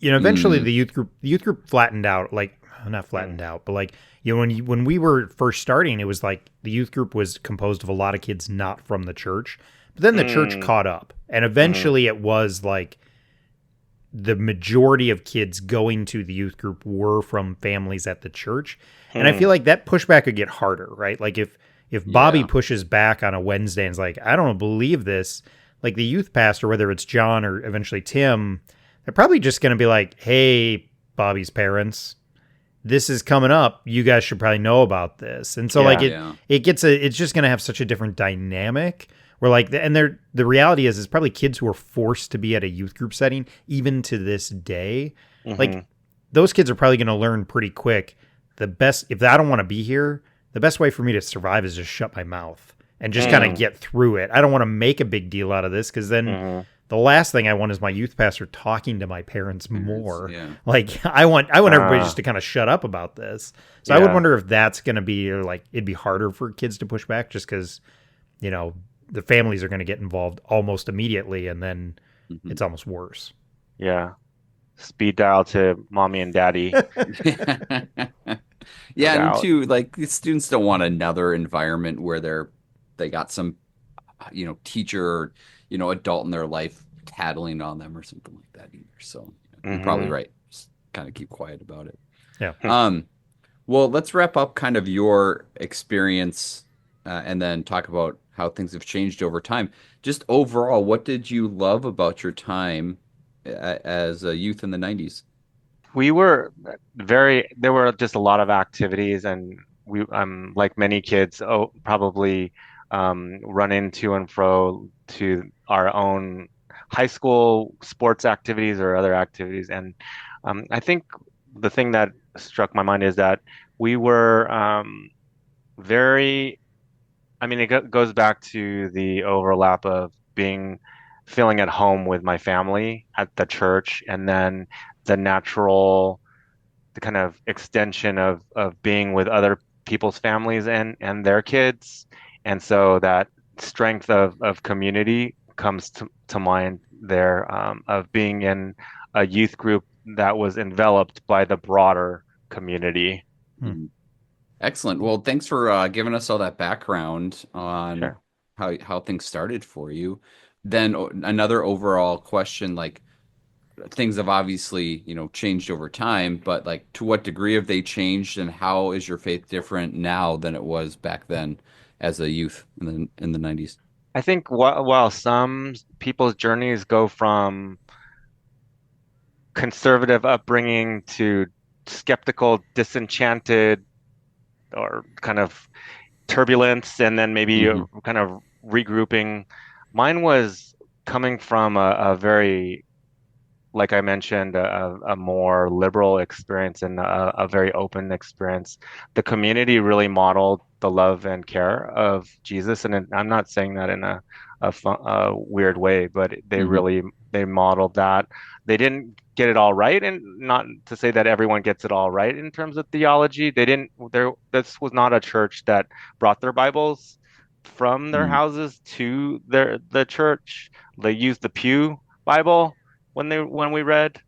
Eventually Mm, the youth group flattened out, like not Mm, flattened out, but like when we were first starting, it was like the youth group was composed of a lot of kids not from the church, but then the church mm, caught up, and mhm, eventually it was like the majority of kids going to the youth group were from families at the church. And I feel mm, like that pushback could get harder, right? Like if Bobby yeah. pushes back on a Wednesday and is like, I don't believe this, like the youth pastor, whether it's John or eventually Tim, they're probably just going to be like, hey, Bobby's parents, this is coming up. You guys should probably know about this. And so like yeah, Yeah. it's just going to have such a different dynamic where like and the reality is probably kids who are forced to be at a youth group setting even to this day. Like mhm, those kids are probably going to learn pretty quick the best if I don't want to be here, the best way for me to survive is just shut my mouth and just kind of mm, get through it. I don't want to make a big deal out of this cuz then mhm, the last thing I want is my youth pastor talking to my parents Parents. more. Yeah. Like I want everybody uh, just to kind of shut up about this. So I would yeah, wonder if that's going to be like it'd be harder for kids to push back just cuz you know the families are going to get involved almost immediately and then Mhm. it's almost worse. yeah. Speed dial to mommy and daddy, no Yeah, and doubt. too, like the students don't want another environment where they got some, teacher or, adult in their life tattling on them or something like that either. So you're probably Hmm. right. Just kind of keep quiet about it. Yeah. Um, well, let's wrap up kind of your experience, and then talk about how things have changed over time. Just overall, what did you love about your time as a youth in the 90s? We were there were just a lot of activities, and like many kids, probably run into and fro to our own high school sports activities or other activities. And I think the thing that struck my mind is that we were very, I mean, goes back to the overlap of feeling at home with my family at the church, and then the natural, the kind of extension of being with other people's families and their kids. And so that strength of community comes to mind there, of being in a youth group that was enveloped by the broader community. Hmm. Excellent. Well, thanks for giving us all that background on Sure. how things started for you. Then another overall question, like things have obviously, changed over time, but like to what degree have they changed and how is your faith different now than it was back then as a youth in the 90s? I think while some people's journeys go from conservative upbringing to skeptical, disenchanted, or kind of turbulence, and then maybe Hmm. kind of regrouping. Mine was coming from a very, like I mentioned, a more liberal experience and a very open experience. The community really modeled the love and care of Jesus, and I'm not saying that in a weird way, but Hmm. they modeled that. They didn't get it all right, and not to say that everyone gets it all right in terms of theology. They didn't. There, this was not a church that brought their Bibles from their Hmm. houses to the church. They used the pew Bible when we read.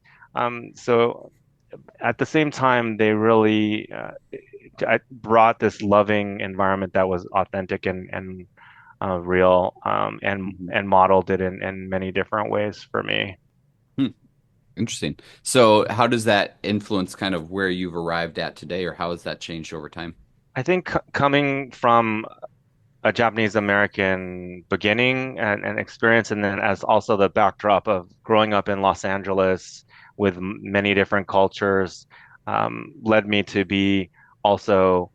So at the same time, they really brought this loving environment that was authentic and real, Hmm. and modeled it in many different ways for me. Hmm. Interesting. So how does that influence kind of where you've arrived at today, or how has that changed over time? I think coming from a Japanese American beginning and experience, and then as also the backdrop of growing up in Los Angeles with many different cultures, led me to be also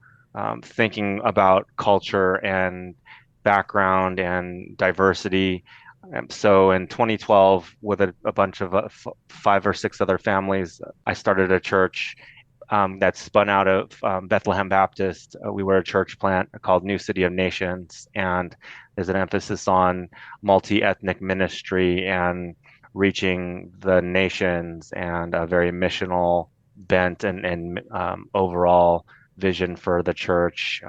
thinking about culture and background and diversity. So in 2012, with a bunch of five or six other families, I started a church that spun out of Bethlehem Baptist. We were a church plant called New City of Nations, and there's an emphasis on multi-ethnic ministry and reaching the nations and a very missional bent and overall vision for the church.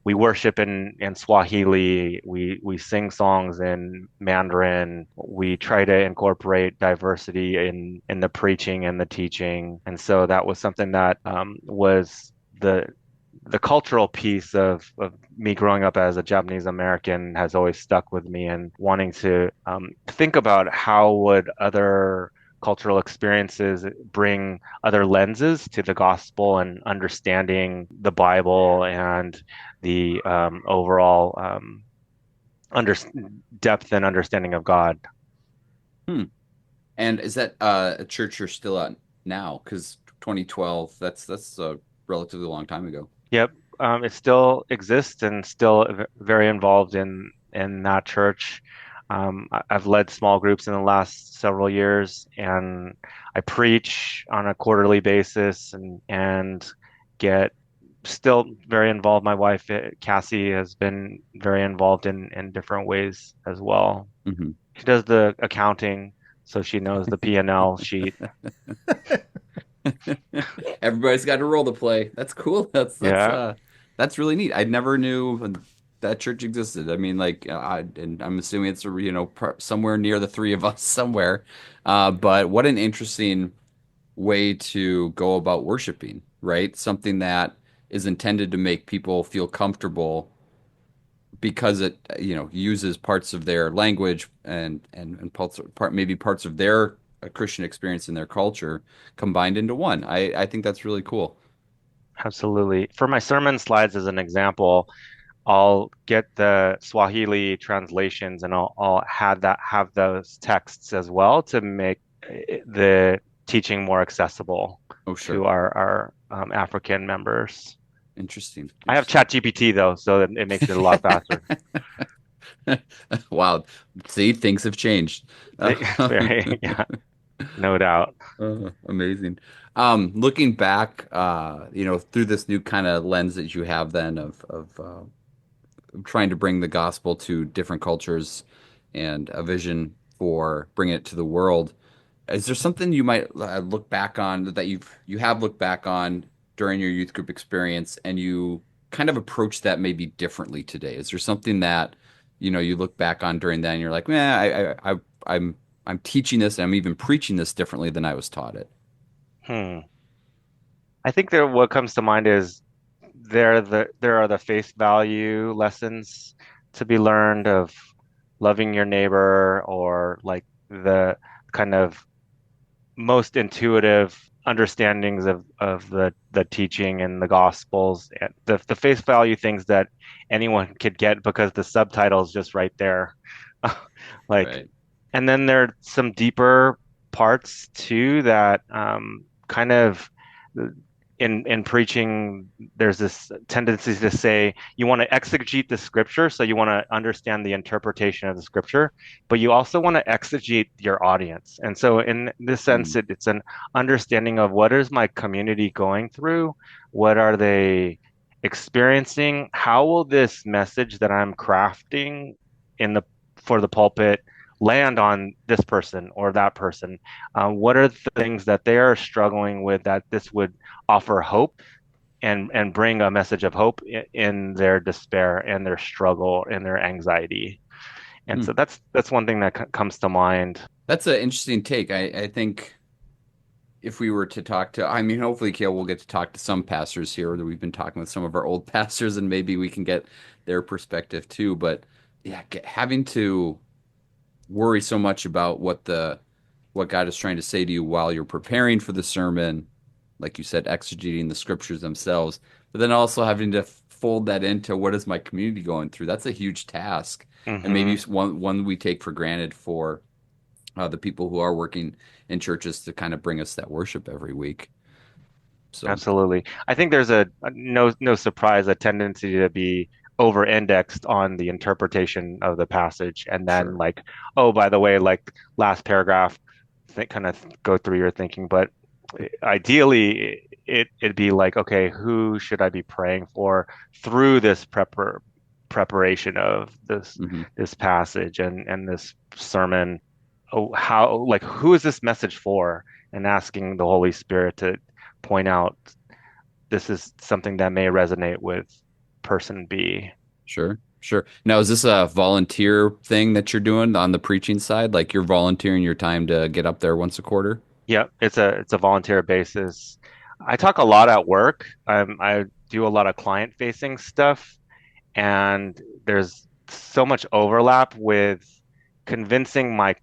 We worship in Swahili. We sing songs in Mandarin. We try to incorporate diversity in the preaching and the teaching. And so that was something that was the cultural piece of me growing up as a Japanese American has always stuck with me, and wanting to think about how would other cultural experiences bring other lenses to the gospel and understanding the Bible and the overall under depth and understanding of God. Hmm. And is that a church you're still at now? Because 2012, that's a relatively long time ago. Yep, it still exists and still very involved in that church. I've led small groups in the last several years, and I preach on a quarterly basis and get still very involved. My wife, Cassie, has been very involved in different ways as well. Hmm. She does the accounting, so she knows the P&L sheet. Everybody's got a role to play. That's cool. Yeah, That's really neat. I never knew that church existed. I mean, like, and I'm assuming it's somewhere near the three of us somewhere. But what an interesting way to go about worshiping, right? Something that is intended to make people feel comfortable because it, uses parts of their language and maybe parts of their Christian experience in their culture combined into one. I think that's really cool. absolutely. For my sermon slides, as an example, I'll get the Swahili translations and I'll have those texts as well to make the teaching more accessible Oh, to sure. our African members. Interesting. I have Interesting. ChatGPT though, so it makes it a lot faster. Wow. See, things have changed. It's very, yeah, no doubt. Amazing. Looking back, through this new kind of lens that you have then of trying to bring the gospel to different cultures and a vision for bringing it to the world. Is there something you might look back on that you have looked back on during your youth group experience and you kind of approach that maybe differently today? Is there something that you look back on during that and you're like, man, I'm teaching this and I'm even preaching this differently than I was taught it. Hmm. I think that what comes to mind is there are the face value lessons to be learned of loving your neighbor, or like the kind of most intuitive understandings of the teaching and the gospels, and the face value things that anyone could get because the subtitle's just right there. Like, Right. and then there are some deeper parts too that kind of in preaching, there's this tendency to say you want to exegete the scripture, so you want to understand the interpretation of the scripture, but you also want to exegete your audience. And so, in this sense, Mm, it's an understanding of what is my community going through, what are they experiencing, how will this message that I'm crafting in the for the pulpit land on this person or that person? What are the things that they are struggling with that this would offer hope and bring a message of hope in their despair and their struggle and their anxiety? And mm. so that's one thing that comes to mind. That's an interesting take. I think if we were to talk to, I mean, hopefully, Kale, we'll get to talk to some pastors here that we've been talking with some of our old pastors, and maybe we can get their perspective too. But yeah, having to worry so much about what God is trying to say to you while you're preparing for the sermon, like you said, exegeting the scriptures themselves, but then also having to fold that into what is my community going through? That's a huge task, and maybe Hmm. one we take for granted for the people who are working in churches to kind of bring us that worship every week. So Absolutely. I think there's no surprise, a tendency to be over-indexed on the interpretation of the passage, and then sure. like, oh, by the way, like last paragraph, think kind of go through your thinking. But ideally, it'd be like, okay, who should I be praying for through this preparation of Hmm. this passage and this sermon? Oh, how like who is this message for? And asking the Holy Spirit to point out this is something that may resonate with person B. Sure. Sure. Now, is this a volunteer thing that you're doing on the preaching side? Like you're volunteering your time to get up there once a quarter? Yep, it's a volunteer basis. I talk a lot at work. I do a lot of client facing stuff, and there's so much overlap with convincing my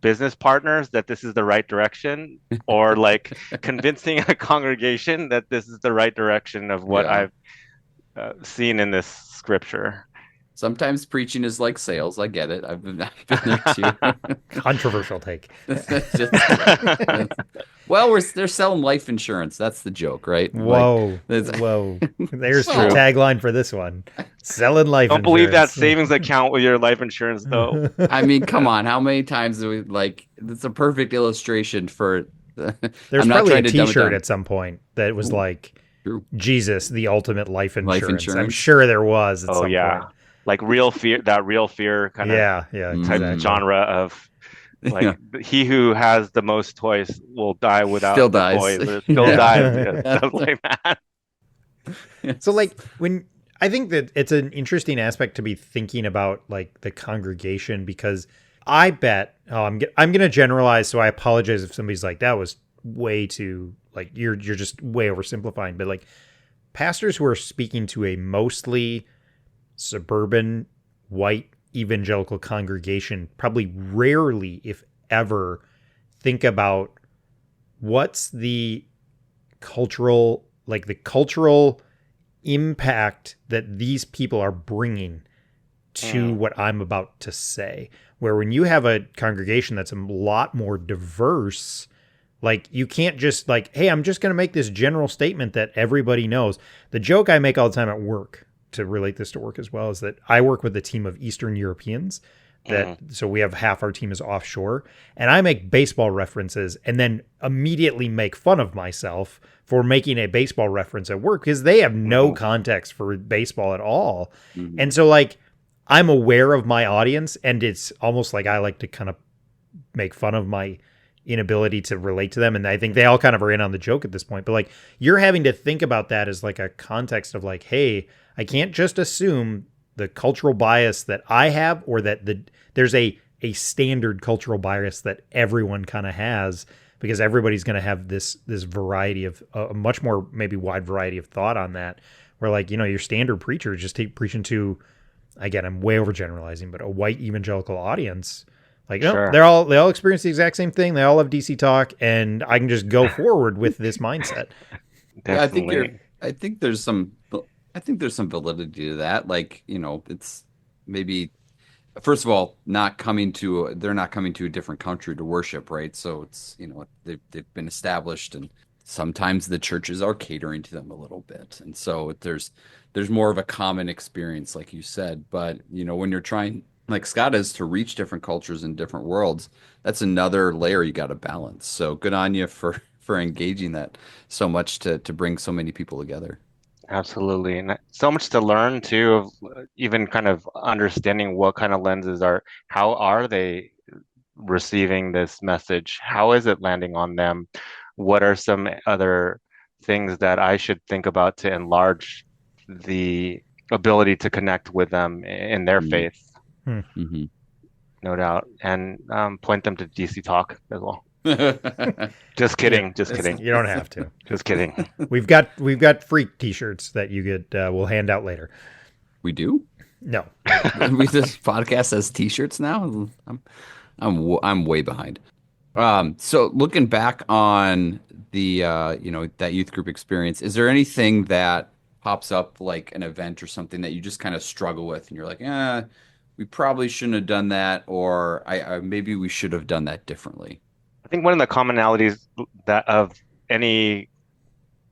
business partners that this is the right direction, or like convincing a congregation that this is the right direction of what Yeah. I've seen in this scripture. Sometimes preaching is like sales. I get it. I've been there too. Controversial take. Just well, they're selling life insurance. That's the joke, right? Like, Whoa, it's, whoa. There's the True. well, tagline for this one. Selling life Don't believe that insurance. savings account with your life insurance, though. I mean, come on. How many times do we like? It's a perfect illustration for. There's I'm not probably a trying to dumb it t-shirt down. at some point that was Ooh, like true. Jesus, the ultimate life Life insurance. I'm insurance. sure there was at Oh some yeah, point. like real fear, that real fear kind of Yeah, yeah, type Mm, exactly. genre of yeah. like he who has the most toys will die Still without the dies. toys, or still Yeah. dies. Yeah, stuff like that. So Yes. like when I think that it's an interesting aspect to be thinking about like the congregation because I bet I'm going to generalize so I apologize if somebody's like that was way too like you're just way oversimplifying but like pastors who are speaking to a mostly suburban white evangelical congregation probably rarely if ever think about what's the cultural impact that these people are bringing to Mm, what I'm about to say. Where when you have a congregation that's a lot more diverse, like you can't just like, hey, I'm just going to make this general statement that everybody knows. The joke I make all the time at work to relate this to work as well is that I work with a team of Eastern Europeans that mm, so we have half our team is offshore and I make baseball references and then immediately make fun of myself for making a baseball reference at work because they have no mhm, context for baseball at all. Mhm. And so like I'm aware of my audience and it's almost like I like to kind of make fun of my inability to relate to them and I think they all kind of are in on the joke at this point but like you're having to think about that as like a context of like hey I can't just assume the cultural bias that I have or that there's a standard cultural bias that everyone kind of has because everybody's going to have this variety of a much more maybe wide variety of thought on that where like your standard preacher just preaching to again I'm way overgeneralizing but a white evangelical audience like no sure, they all experience the exact same thing they all have DC talk and I can just go forward with this mindset. Yeah, I think you're. definitely. I think there's some. I think there's some validity to that. Like, it's maybe first of all, they're not coming to a different country to worship, right? So it's, they've been established and sometimes the churches are catering to them a little bit. And so there's more of a common experience, like you said. But, when you're trying, like Scott is, to reach different cultures and different worlds, that's another layer you got to balance. So good on you for for engaging that so much to bring so many people together. Absolutely. And so much to learn too of even kind of understanding what kind of lenses how are they receiving this message? How is it landing on them? What are some other things that I should think about to enlarge the ability to connect with them in their Mm-hmm. faith? Hmm. No doubt. And point them to DC Talk as well. Mm-hmm. Just Yeah, kidding. Just kidding. you don't have to. Just kidding. We've got free t-shirts that you could we'll hand out later. We do? No. This podcast has t-shirts now. I'm way behind. So looking back on the that youth group experience, is there anything that pops up like an event or something that you just kind of struggle with, and you're like, we probably shouldn't have done that, or I maybe we should have done that differently. I think one of the commonalities that of any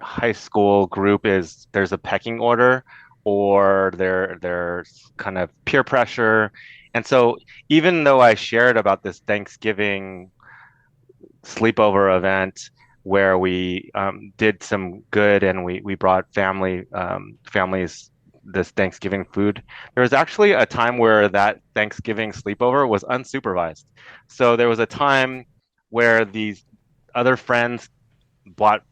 high school group is there's a pecking order or there's kind of peer pressure. And so even though I shared about this Thanksgiving sleepover event where we did some good and we brought families this Thanksgiving food. There was actually a time where that Thanksgiving sleepover was unsupervised. So there was a time where these other friends brought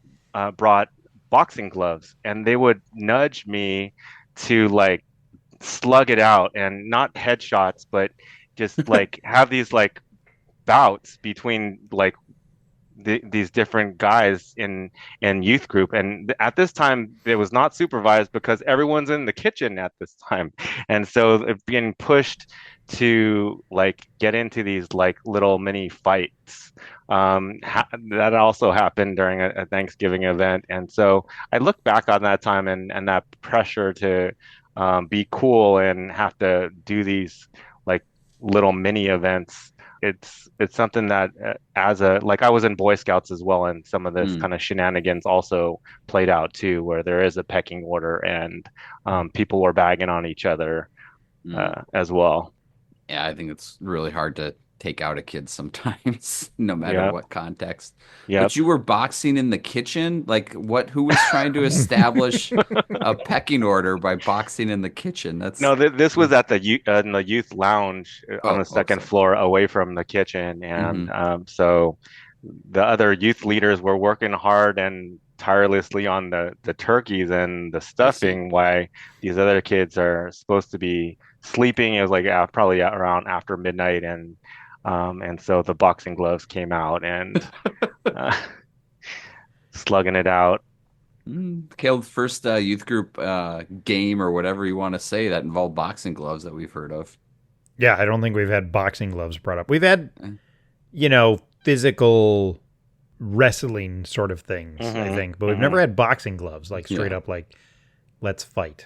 boxing gloves and they would nudge me to like slug it out and not headshots, but just like have these like bouts between like these different guys in youth group. And at this time it was not supervised because everyone's in the kitchen at this time, and so it being pushed to like get into these like little mini fights. That also happened during a Thanksgiving event, and so I look back on that time and that pressure to be cool and have to do these like little mini events. It's something that as a like I was in Boy Scouts as well, and some of this Mm, kind of shenanigans also played out too, where there is a pecking order and people were bagging on each other mm. as well. Yeah, I think it's really hard to take out a kid sometimes, no matter Yeah, what context. yep. But you were boxing in the kitchen? Like what, who was trying to establish a pecking order by boxing in the kitchen? No, this was at the in the youth lounge on the Oh, second sorry. floor, away from the kitchen, and Hmm. so the other youth leaders were working hard and tirelessly on the turkeys and the I see. stuffing, while these other kids are supposed to be sleeping. It was like probably around after midnight, and so the boxing gloves came out and uh, slugging it out. Caleb's first youth group game or whatever you want to say that involved boxing gloves that we've heard of. Yeah, I don't think we've had boxing gloves brought up. We've had, Eh, physical wrestling sort of things, I Hmm. think, but we've Hmm. never had boxing gloves, like straight Yeah. up, like, let's fight.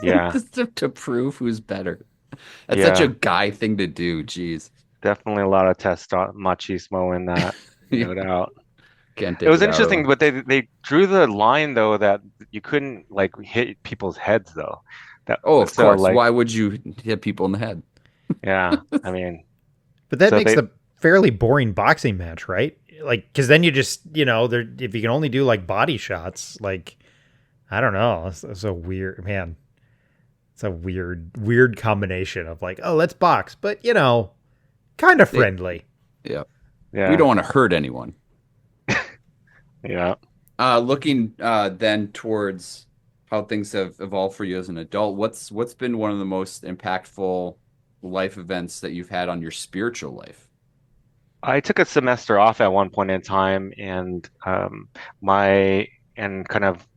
Yeah, Just to prove who's better. That's such a yeah. guy thing to do. Jeez. Definitely a lot of testo machismo in that, Yeah. no doubt. Can't It take was it out of interesting, him. but they drew the line though that you couldn't like hit people's heads though. That Oh, of so course. like Why would you hit people in the head? yeah, I mean But that so makes they the fairly boring boxing match, right? Like, because then you just, there, if you can only do like body shots, like, I don't know. It's a weird, man. It's a weird combination of like, oh, let's box, but kind of They, friendly. yeah. We yeah, don't want to hurt anyone. yeah. Looking then towards how things have evolved for you as an adult, what's been one of the most impactful life events that you've had on your spiritual life? I took a semester off at one point in time and my and kind of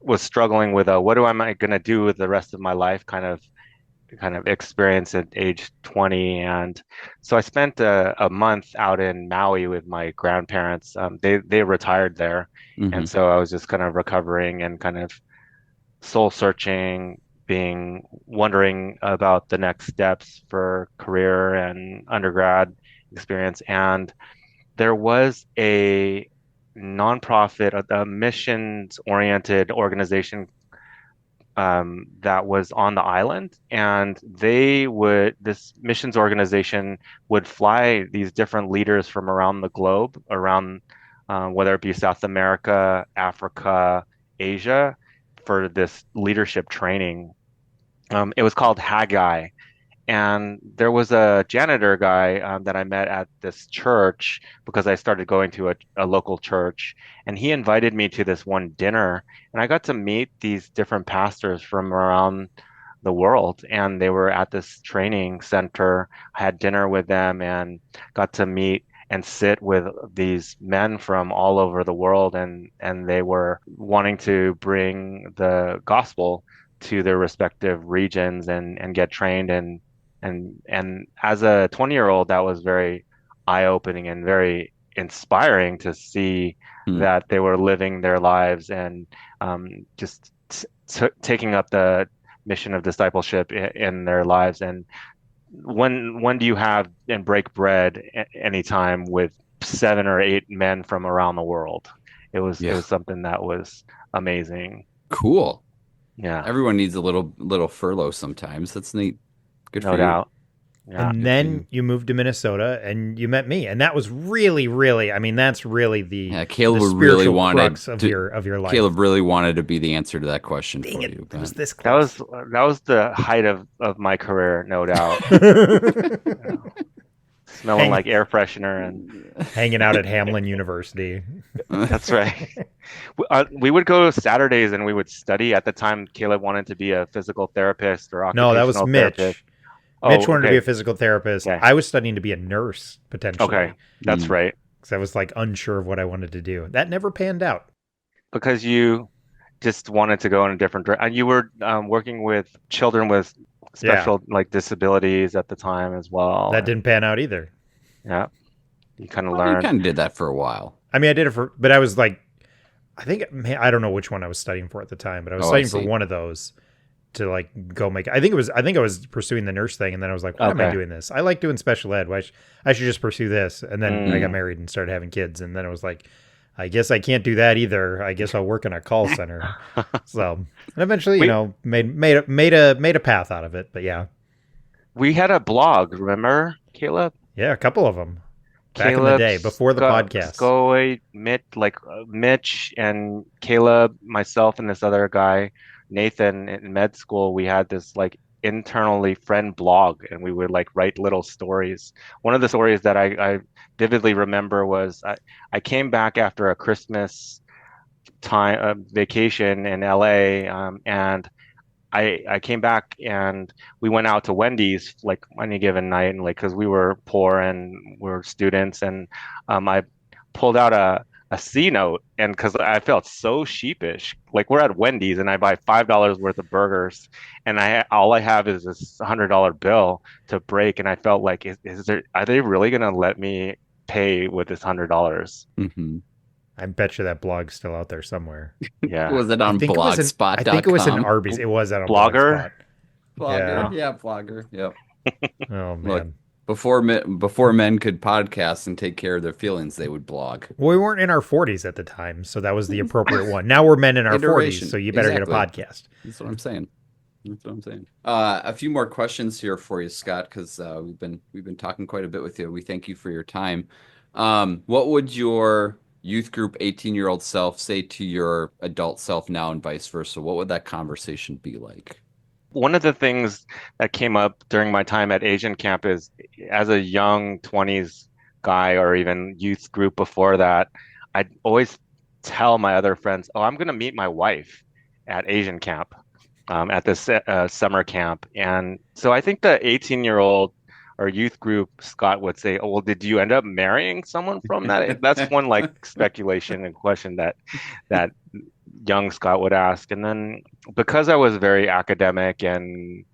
was struggling with what am I going to do with the rest of my life kind of experience at age 20. And so I spent a month out in Maui with my grandparents. They retired there. And Hmm. so I was just kind of recovering and kind of soul searching, being wondering about the next steps for career and undergrad experience. And there was a nonprofit, a missions oriented organization that was on the island, and this missions organization would fly these different leaders from around the globe, around whether it be South America, Africa, Asia, for this leadership training. It was called Haggai, and there was a janitor guy that I met at this church because I started going to a local church. And he invited me to this one dinner. And I got to meet these different pastors from around the world. And they were at this training center. I had dinner with them and got to meet and sit with these men from all over the world. And they were wanting to bring the gospel to their respective regions and get trained and as a 20-year-old, that was very eye-opening and very inspiring to see Hmm. that they were living their lives and just taking up the mission of discipleship in their lives. And when do you have and break bread anytime with 7 or 8 men from around the world? It Yeah. was something that was amazing. Cool. Yeah, Everyone needs a little furlough sometimes. That's neat. Good for no you. doubt. Yeah. And Good for then you. you moved to Minnesota and you met me. And that was really, really, I mean, that's really Yeah, the spiritual crux of your life. Caleb really wanted to be the answer to that question Dang for it, you, that was but this That close. was that was the height of my career, no doubt. Yeah. Smelling Hang, like air freshener and hanging out at Hamlin University. that's right. We would go Saturdays and we would study. At the time, Caleb wanted to be a physical therapist or No, that was occupational therapist. Mitch. Mitch Oh, wanted to be okay. a physical therapist. Okay. I was studying to be a nurse, Okay. potentially, That's mm, right. because I was like unsure of what I wanted to do. That never panned out. Because you just wanted to go in a different direction. And you were working with children with Yeah, special like disabilities at the time as well. that And didn't pan out either. yeah, you kind of well, you learned. kind of did that for a while. I mean, I did it for, but I was like, I think, I don't know which one I was studying for at the time, but I was Oh, I studying for see. one of those to like go make. I think I was pursuing the nurse thing, and then I was like, why am I Okay. doing this? I like doing special ed. I should just pursue this. And then I got Mm. married and started having kids, and then I was like, I guess I can't do that either. I guess I'll work in a call center. So, and eventually, We made a path out of it. But yeah, we had a blog, remember, Caleb? yeah, a couple of them back in the Caleb, day before the podcasts. Scoey, Mitch and Caleb, myself and this other guy, Nathan in med school, we had this like internally friend blog and we would like write little stories. One of the stories that I vividly remember was I came back after a Christmas time vacation in LA and I came back and we went out to Wendy's like any given night and like because we were poor and we were students and I pulled out a C note and because I felt so sheepish like we're at Wendy's and I buy $5 worth of burgers and I all I have is this $100 bill to break and I felt like is there are they really gonna let me pay with this $100? Hmm. I bet you that blog's still out there somewhere. Yeah, Was it on I think it was an blogspot.com? Arby's. It was at a Blogger. Blogspot. Blogger, Yeah. Oh, yeah, Blogger. Yep. Oh Look, man. before men could podcast and take care of their feelings, they would blog. Well, we weren't in our 40s at the time, so that was the appropriate one. Now we're men in our 40s, Iteration. so you better get a Exactly. podcast. That's what I'm saying. That's what I'm saying. A few more questions here for you, Scott, because we've been talking quite a bit with you. We thank you for your time. What would your youth group 18-year-old self say to your adult self now, and vice versa? What would that conversation be like? one of the things that came up during my time at Asian camp is as a young 20s guy or even youth group before that, I'd always tell my other friends, "Oh, I'm going to meet my wife at Asian camp, at this summer camp." And so I think the 18-year-old or youth group Scott would say, "Oh, well, did you end up marrying someone from that?" That's one like speculation and question that young Scott would ask. And then because I was very academic and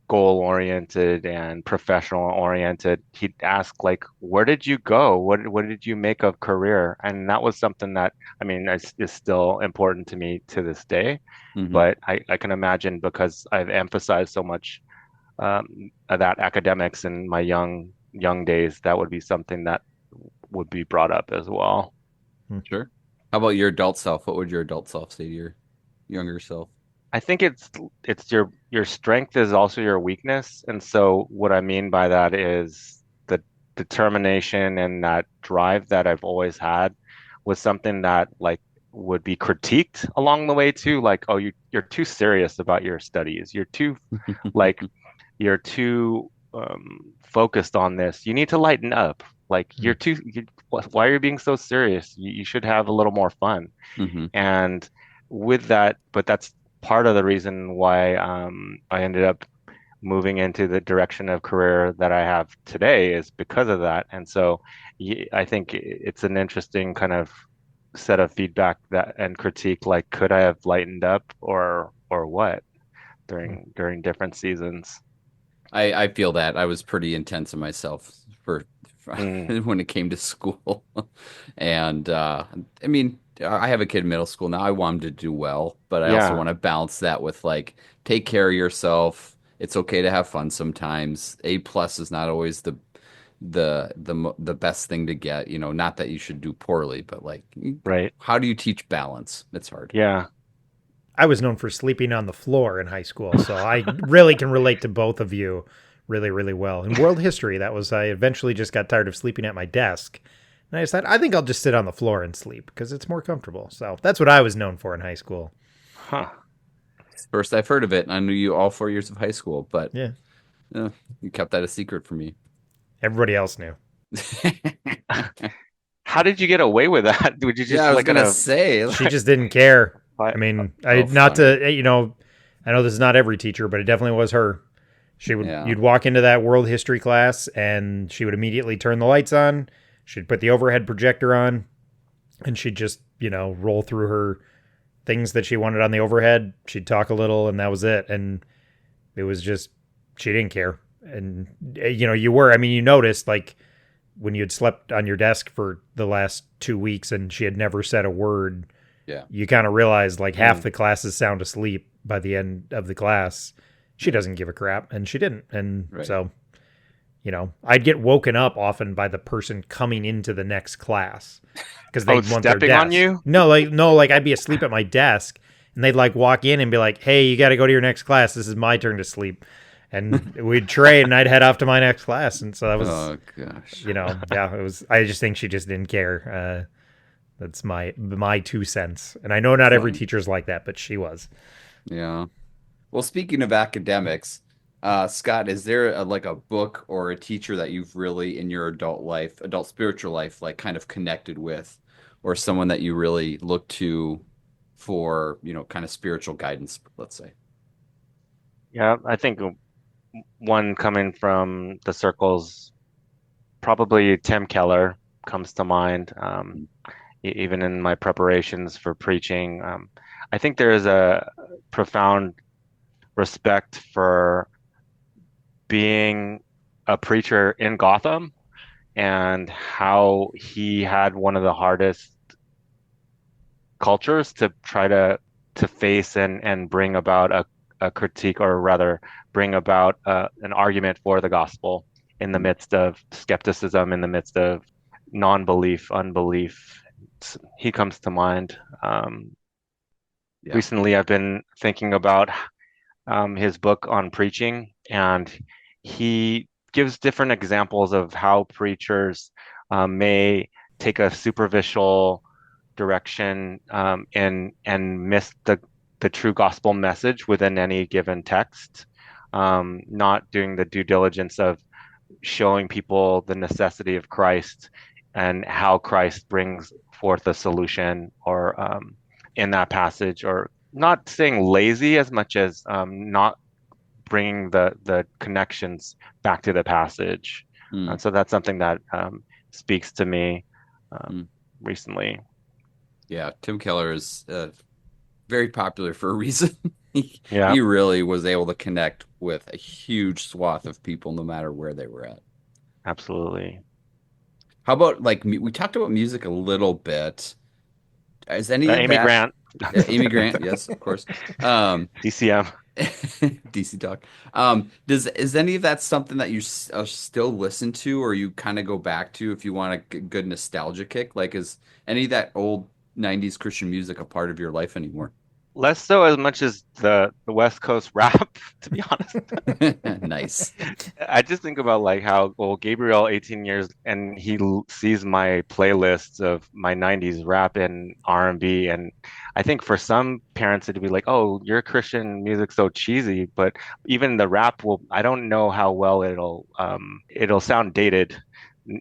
goal oriented and professional oriented, he'd ask like, "Where did you go? What did you make of career?" And that was something that I mean is still important to me to this day. Hmm. But I can imagine because I've emphasized so much that academics in my young days, that would be something that would be brought up as well. Sure. How about your adult self? What would your adult self say to your younger self? I think it's your strength is also your weakness. And so what I mean by that is the determination and that drive that I've always had was something that like would be critiqued along the way too. Like, oh, you're too serious about your studies. You're too like you're too focused on this. You need to lighten up. Like why are you being so serious? You should have a little more fun. Hmm. And with that, but that's part of the reason why I ended up moving into the direction of career that I have today is because of that. And so I think it's an interesting kind of set of feedback that and critique, like could I have lightened up or what during different seasons? I feel that I was pretty intense in myself for Mm, when it came to school, and I mean. I have a kid in middle school now. I want him to do well, but I also Yeah, want to balance that with like take care of yourself. It's okay to have fun sometimes. A plus is not always the best thing to get. You know, not that you should do poorly, but like, right. how do you teach balance? It's hard. Yeah. I was known for sleeping on the floor in high school, so I really can relate to both of you really, really well. In world history, that was I eventually just got tired of sleeping at my desk. And I decided I think I'll just sit on the floor and sleep because it's more comfortable. So that's what I was known for in high school. Huh. First I've heard of it. I knew you all 4 years of high school, but Yeah. you kept that a secret from me. Everybody else knew. How did you get away with that? Would you Yeah, just I was like gonna kind say. She just didn't care. I of, mean, I Oh, not funny. to I know this is not every teacher, but it definitely was her. She would Yeah. you'd walk into that world history class and she would immediately turn the lights on. She'd put the overhead projector on and she'd just, roll through her things that she wanted on the overhead. She'd talk a little and that was it. And it was just she didn't care. And you noticed like when you'd slept on your desk for the last 2 weeks and she had never said a word, Yeah. you kind of realize like half mm, the class is sound asleep by the end of the class. She doesn't give a crap, and she didn't. And Right. so, I'd get woken up often by the person coming into the next class because oh, they'd want their stepping on desk. you? No, like I'd be asleep at my desk, and they'd like walk in and be like, "Hey, you got to go to your next class. This is my turn to sleep." And we'd trade, and I'd head off to my next class. And so that was, Oh gosh. yeah, it was. I just think she just didn't care. That's my 2 cents. And I know not every Funny. teacher's like that, but she was. Yeah. Well, speaking of academics, Scott, is there like a book or a teacher that you've really in your adult life, adult spiritual life, like kind of connected with, or someone that you really look to for, kind of spiritual guidance, let's say? Yeah, I think one coming from the circles, probably Tim Keller comes to mind. Even in my preparations for preaching, I think there is a profound respect for being a preacher in Gotham and how he had one of the hardest cultures to try to face and bring about a critique, or rather bring about an argument for the gospel in the Mm. midst of skepticism, in the midst of non-belief, unbelief. He comes to mind. Yeah. Recently, I've been thinking about his book on preaching, and he gives different examples of how preachers may take a superficial direction, and miss the true gospel message within any given text, not doing the due diligence of showing people the necessity of Christ and how Christ brings forth a solution, or in that passage, or not saying lazy as much as not bringing the connections back to the passage. Mm. So that's something that speaks to me Mm. recently. Yeah. Tim Keller is very popular for a reason. Yeah, He really was able to connect with a huge swath of people, no matter where they were at. absolutely. How about like we talked about music a little bit. Is any of Amy that Grant, Amy Grant? Yes, of course. CCM. DC Talk. Does is any of that something that you still listen to, or you kind of go back to if you want a good nostalgia kick? Like, is any of that old '90s Christian music a part of your life anymore? Less so as much as the West Coast rap, to be honest. Nice. I just think about like how, well, Gabriel 18 years and he sees my playlists of my 90s rap and R&B, and I think for some parents it'd be like, "Oh, your Christian music's so cheesy," but even the rap will, I don't know how well it'll sound dated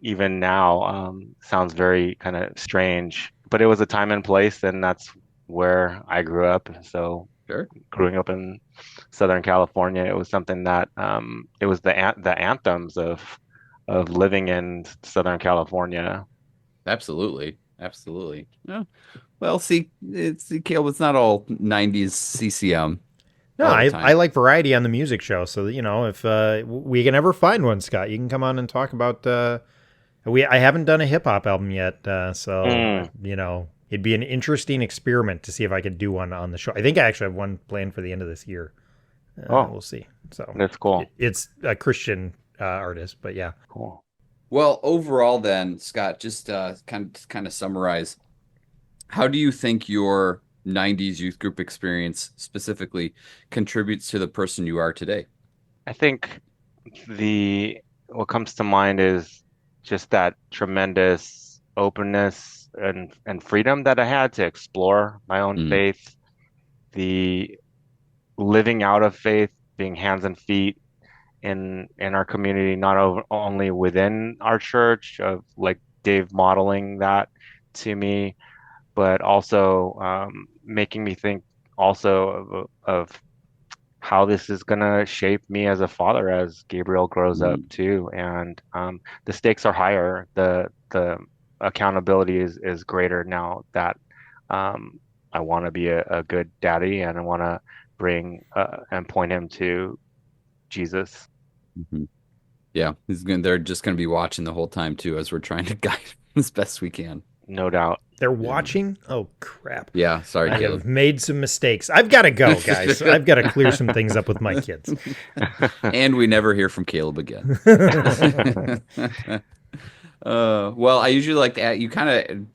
even now. Sounds very kind of strange, but it was a time and place, and that's where I grew up. So Sure. growing up in Southern California, it was something that it was the anthems of living in Southern California. Absolutely. Absolutely. Yeah. Well, see, Caleb, it's not all '90s CCM No, all the I time. like variety on the music show. So, if we can ever find one, Scott, you can come on and talk about. I haven't done a hip hop album yet. So, Mm, it'd be an interesting experiment to see if I could do one on the show. I think I actually have one planned for the end of this year. Oh, We'll see. So that's cool. it's a Christian artist, but yeah. Cool. Well, overall, then, Scott, just kind of summarize. How do you think your '90s youth group experience specifically contributes to the person you are today? I think the what comes to mind is just that tremendous openness and freedom that I had to explore my own Mm, faith, the living out of faith, being hands and feet in our community, not only within our church, of like Dave modeling that to me, but also making me think also of how this is going to shape me as a father as Gabriel grows up mm, too. And the stakes are higher. The accountability is greater now that I want to be a good daddy, and I want to bring and point him to Jesus. mhm. Yeah, they're just gonna be watching the whole time too, as we're trying to guide as best we can. No doubt. They're Yeah. watching. Oh crap! Yeah. Sorry, I have Caleb. made some mistakes. I've got to go, guys. I've got to clear some things up with my kids. And we never hear from Caleb again. Well, I usually like to add, you kind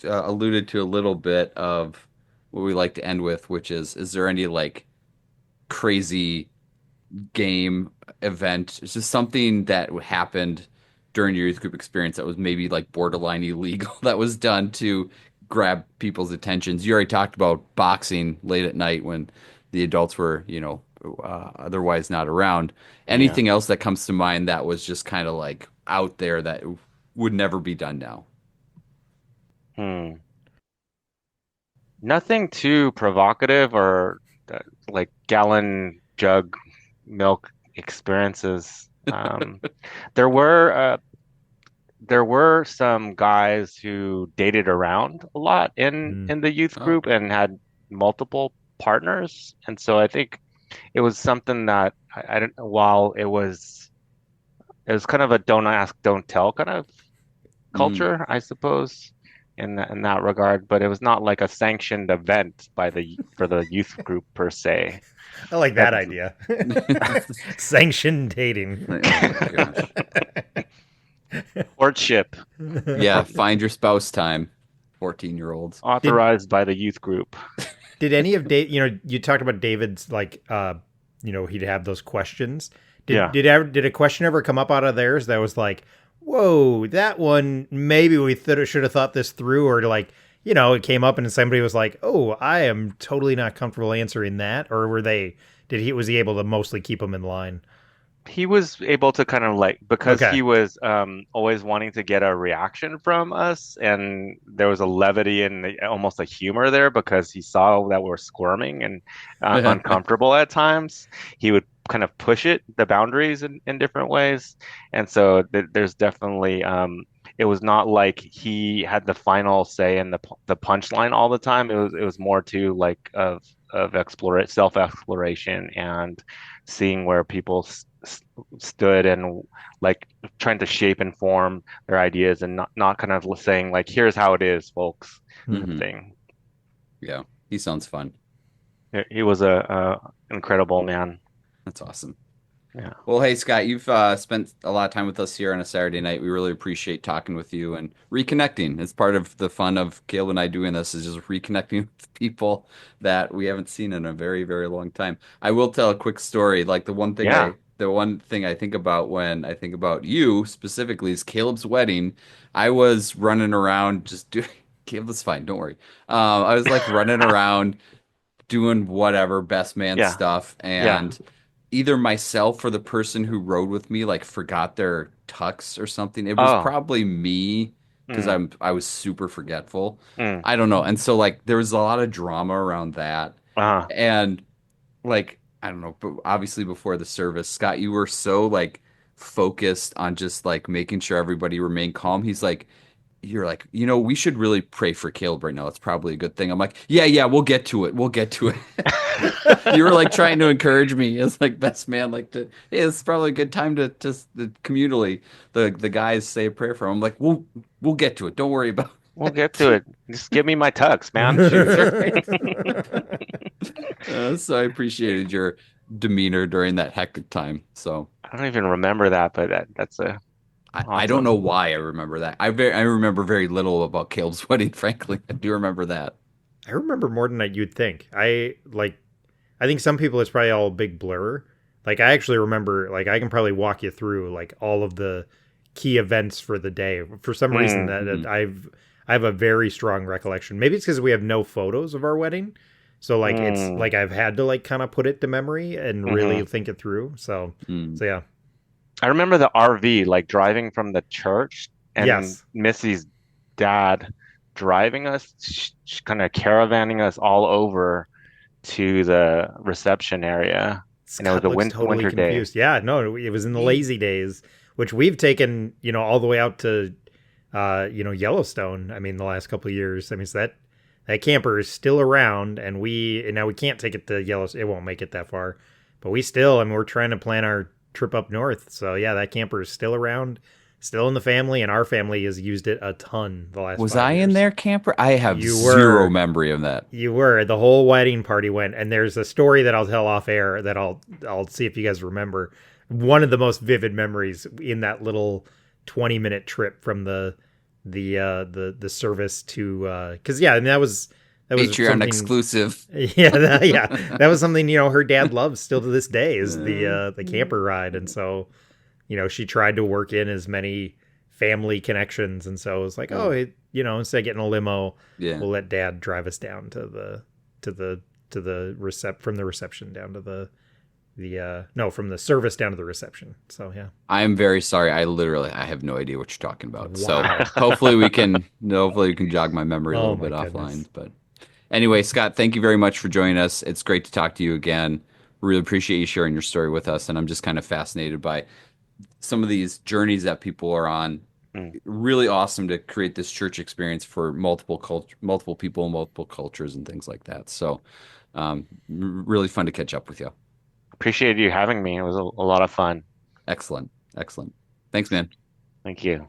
of alluded to a little bit of what we like to end with, which is there any like crazy game event? It's just something that happened during your youth group experience that was maybe like borderline illegal that was done to grab people's attentions. You already talked about boxing late at night when the adults were, otherwise not around. Yeah. Anything else that comes to mind that was just kind of like out there that would never be done now? Hmm. Nothing too provocative or like gallon jug milk experiences. There were there were some guys who dated around a lot Mm. in the youth Oh. group and had multiple partners, and so I think it was something that I don't. While it was kind of a don't ask, don't tell kind of Mm. culture, I suppose, in that regard. But it was not like a sanctioned event by the for the youth group per se. I like That that idea. Sanctioned dating. Oh my gosh. courtship Yeah, find your spouse time, 14-year-olds. Did authorized by the youth group. did any of Dave? You talked about David's like, he'd have those questions. Yeah. Did a question ever come up out of theirs that was like, whoa, that one maybe we should have thought this through, or like, it came up and somebody was like, oh, I am totally not comfortable answering that, or were they? Was he able to mostly keep them in line? He was able to kind of like, because Okay. he was always wanting to get a reaction from us, and there was a levity and almost a humor there because he saw that we're squirming and uncomfortable at times. He would kind of push the boundaries in different ways, and so there's definitely it was not like he had the final say in the punchline all the time. It was more to like of self exploration and seeing where people stood and like trying to shape and form their ideas, and not kind of saying like, here's how it is, folks, kind of Hmm. thing. Yeah, he sounds fun. He was a incredible man. That's awesome. Yeah. Well, hey, Scott, you've spent a lot of time with us here on a Saturday night. We really appreciate talking with you and reconnecting. It's part of the fun of Caleb and I doing this is just reconnecting with people that we haven't seen in a very, very long time. I will tell a quick story. Like Yeah. the one thing I think about when I think about you specifically is Caleb's wedding. I was running around just doing. Caleb's fine, don't worry. I was like running around doing whatever best man Yeah. stuff, Yeah. and either myself or the person who rode with me like forgot their tux or something. It was Oh. probably me because Mm, I was super forgetful. mm, I don't know. And so like there was a lot of drama around that. uh, And like I don't know, but obviously before the service, Scott, you were so like focused on just like making sure everybody remained calm. You're like, we should really pray for Caleb right now. It's probably a good thing. I'm like, yeah, yeah, we'll get to it. We'll get to it. You were like trying to encourage me as like best man, like hey, it's probably a good time to just communally the guys say a prayer for him. I'm like, we'll get to it. Don't worry about it. We'll get to it. Just give me my tux, man. So I appreciated your demeanor during that hectic time. So I don't even remember that, but that's I don't know awesome. why I remember that. I remember very little about Caleb's wedding, frankly. I do remember that. I remember more than you'd think. I think some people it's probably all a big blur. Like I actually remember, like I can probably walk you through like all of the key events for the day. For some reason Mm, that I have a very strong recollection. Maybe it's because we have no photos of our wedding. So like it's mm, like I've had to like kind of put it to memory and really hmm. think it through. So Mm. so yeah. I remember the RV, like driving from the church and Yes. Missy's dad driving us, kind of caravanning us all over to the reception area. And it was Scott a looks totally winter day. confused. Yeah, no, it was in the lazy days, which we've taken, all the way out to Yellowstone. I mean, the last couple of years. I mean, so that camper is still around, and now we can't take it to Yellowstone. It won't make it that far, but I mean, we're trying to plan our trip up north. So yeah, that camper is still around, still in the family, and our family has used it a ton the last Was five I in years. their camper? I have You zero were. memory of that. You were. The whole wedding party went, and there's a story that I'll tell off air that I'll see if you guys remember. One of the most vivid memories in that little 20-minute trip from the service to because yeah, I mean that was Patreon something. exclusive. Yeah, that was something her dad loves still to this day is Uh, the camper ride, and so she tried to work in as many family connections, and so it was like, uh, instead of getting a limo, yeah. we'll let dad drive us down to the from the reception down to the no, from the service down to the reception. So yeah. I am very sorry. I have no idea what you're talking about. So Wow. hopefully we can jog my memory a Oh little my bit offline. goodness. But anyway, Scott, thank you very much for joining us. It's great to talk to you again. Really appreciate you sharing your story with us. And I'm just kind of fascinated by some of these journeys that people are on. Mm. Really awesome to create this church experience for multiple people, multiple cultures, and things like that. So, really fun to catch up with you. Appreciate you having me. It was a lot of fun. Excellent, excellent. Thanks, man. Thank you.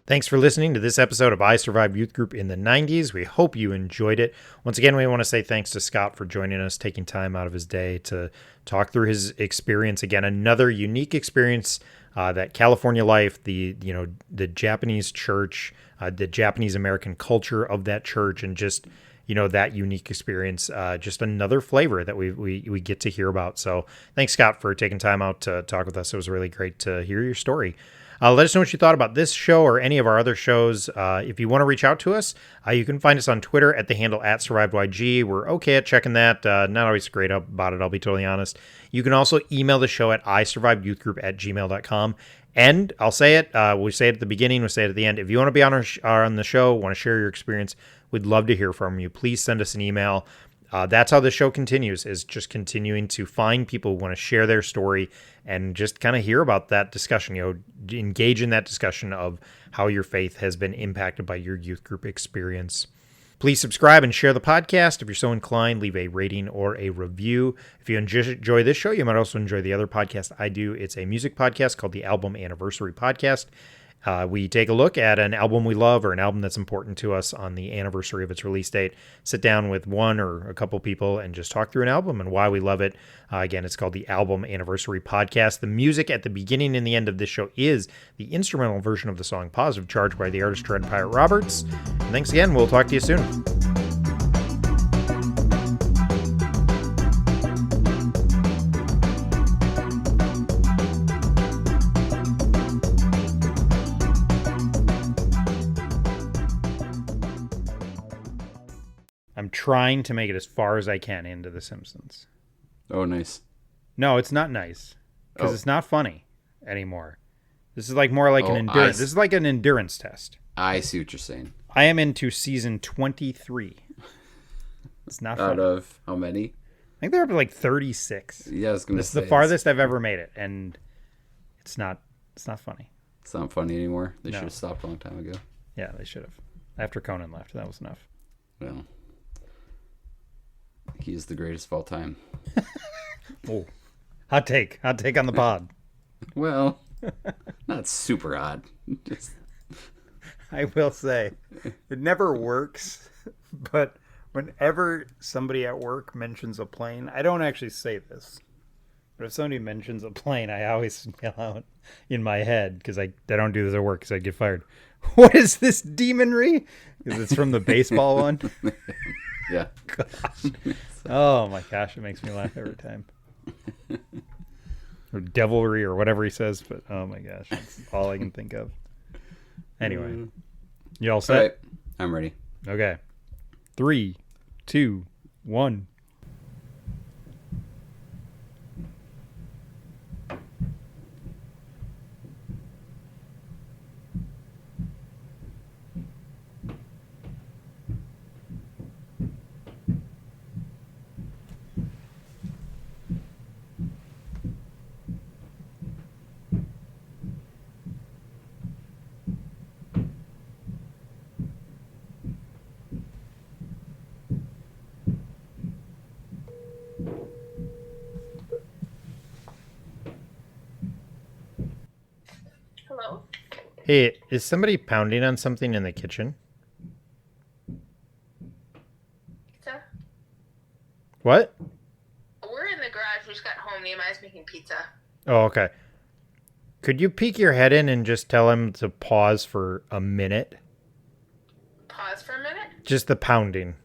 Thanks for listening to this episode of I Survived Youth Group in the 90s. We hope you enjoyed it. Once again, we want to say thanks to Scott for joining us, taking time out of his day to talk through his experience. Again, another unique experience, that California life, the Japanese church, the Japanese American culture of that church, and just that unique experience. Just another flavor that we get to hear about. So thanks, Scott, for taking time out to talk with us. It was really great to hear your story. Let us know what you thought about this show or any of our other shows. If you want to reach out to us, you can find us on Twitter at the handle @SurvivedYG. We're okay at checking that. Not always great about it, I'll be totally honest. You can also email the show at isurvivedyouthgroup@gmail.com. And I'll say it. We say it at the beginning. We say it at the end. If you want to be on on the show, want to share your experience, we'd love to hear from you. Please send us an email. That's how the show continues, is just continuing to find people who want to share their story and just kind of hear about that discussion, engage in that discussion of how your faith has been impacted by your youth group experience. Please subscribe and share the podcast. If you're so inclined, leave a rating or a review. If you enjoy this show, you might also enjoy the other podcast I do. It's a music podcast called the Album Anniversary Podcast. We take a look at an album we love or an album that's important to us on the anniversary of its release date, sit down with one or a couple people and just talk through an album and why we love it. Again, it's called the Album Anniversary Podcast. The music at the beginning and the end of this show is the instrumental version of the song Positive Charge by the artist Dread Pirate Roberts. And thanks again. We'll talk to you soon. I'm trying to make it as far as I can into The Simpsons. Oh, nice. No, it's not nice because it's not funny anymore. This is more like an Oh, endurance. This is like an endurance test. I see what you're saying. I am into season 23. It's not Out funny. of how many? I think they're up to 36. Yeah, I was gonna This is say the farthest I've ever made it, and it's not funny. it's not funny anymore. They No. should have stopped a long time ago. Yeah, they should have. After Conan left, that was enough. Well, he is the greatest of all time. Oh, Hot take on the pod. Well, not super odd. Just, I will say, it never works, but whenever somebody at work mentions a plane, I don't actually say this, but if somebody mentions a plane, I always yell out in my head, because I don't do this at work because I'd get fired. What is this demonry? Because it's from the baseball one. yeah. Gosh. Oh my gosh, it makes me laugh every time. Or devilry or whatever he says, but oh my gosh, that's all I can think of. Anyway, you all set? All right. I'm ready. Okay. 3, 2, 1. Hello? Hey, is somebody pounding on something in the kitchen? Pizza? What? We're in the garage. We just got home. Nehemiah's making pizza. Oh, okay. Could you peek your head in and just tell him to pause for a minute? Pause for a minute? Just the pounding.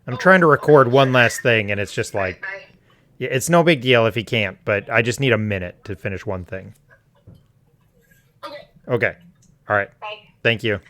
I'm trying to record one last thing, and it's just like, Bye. yeah, it's no big deal if he can't, but I just need a minute to finish one thing. Okay. Okay. All right. Bye. Thank you.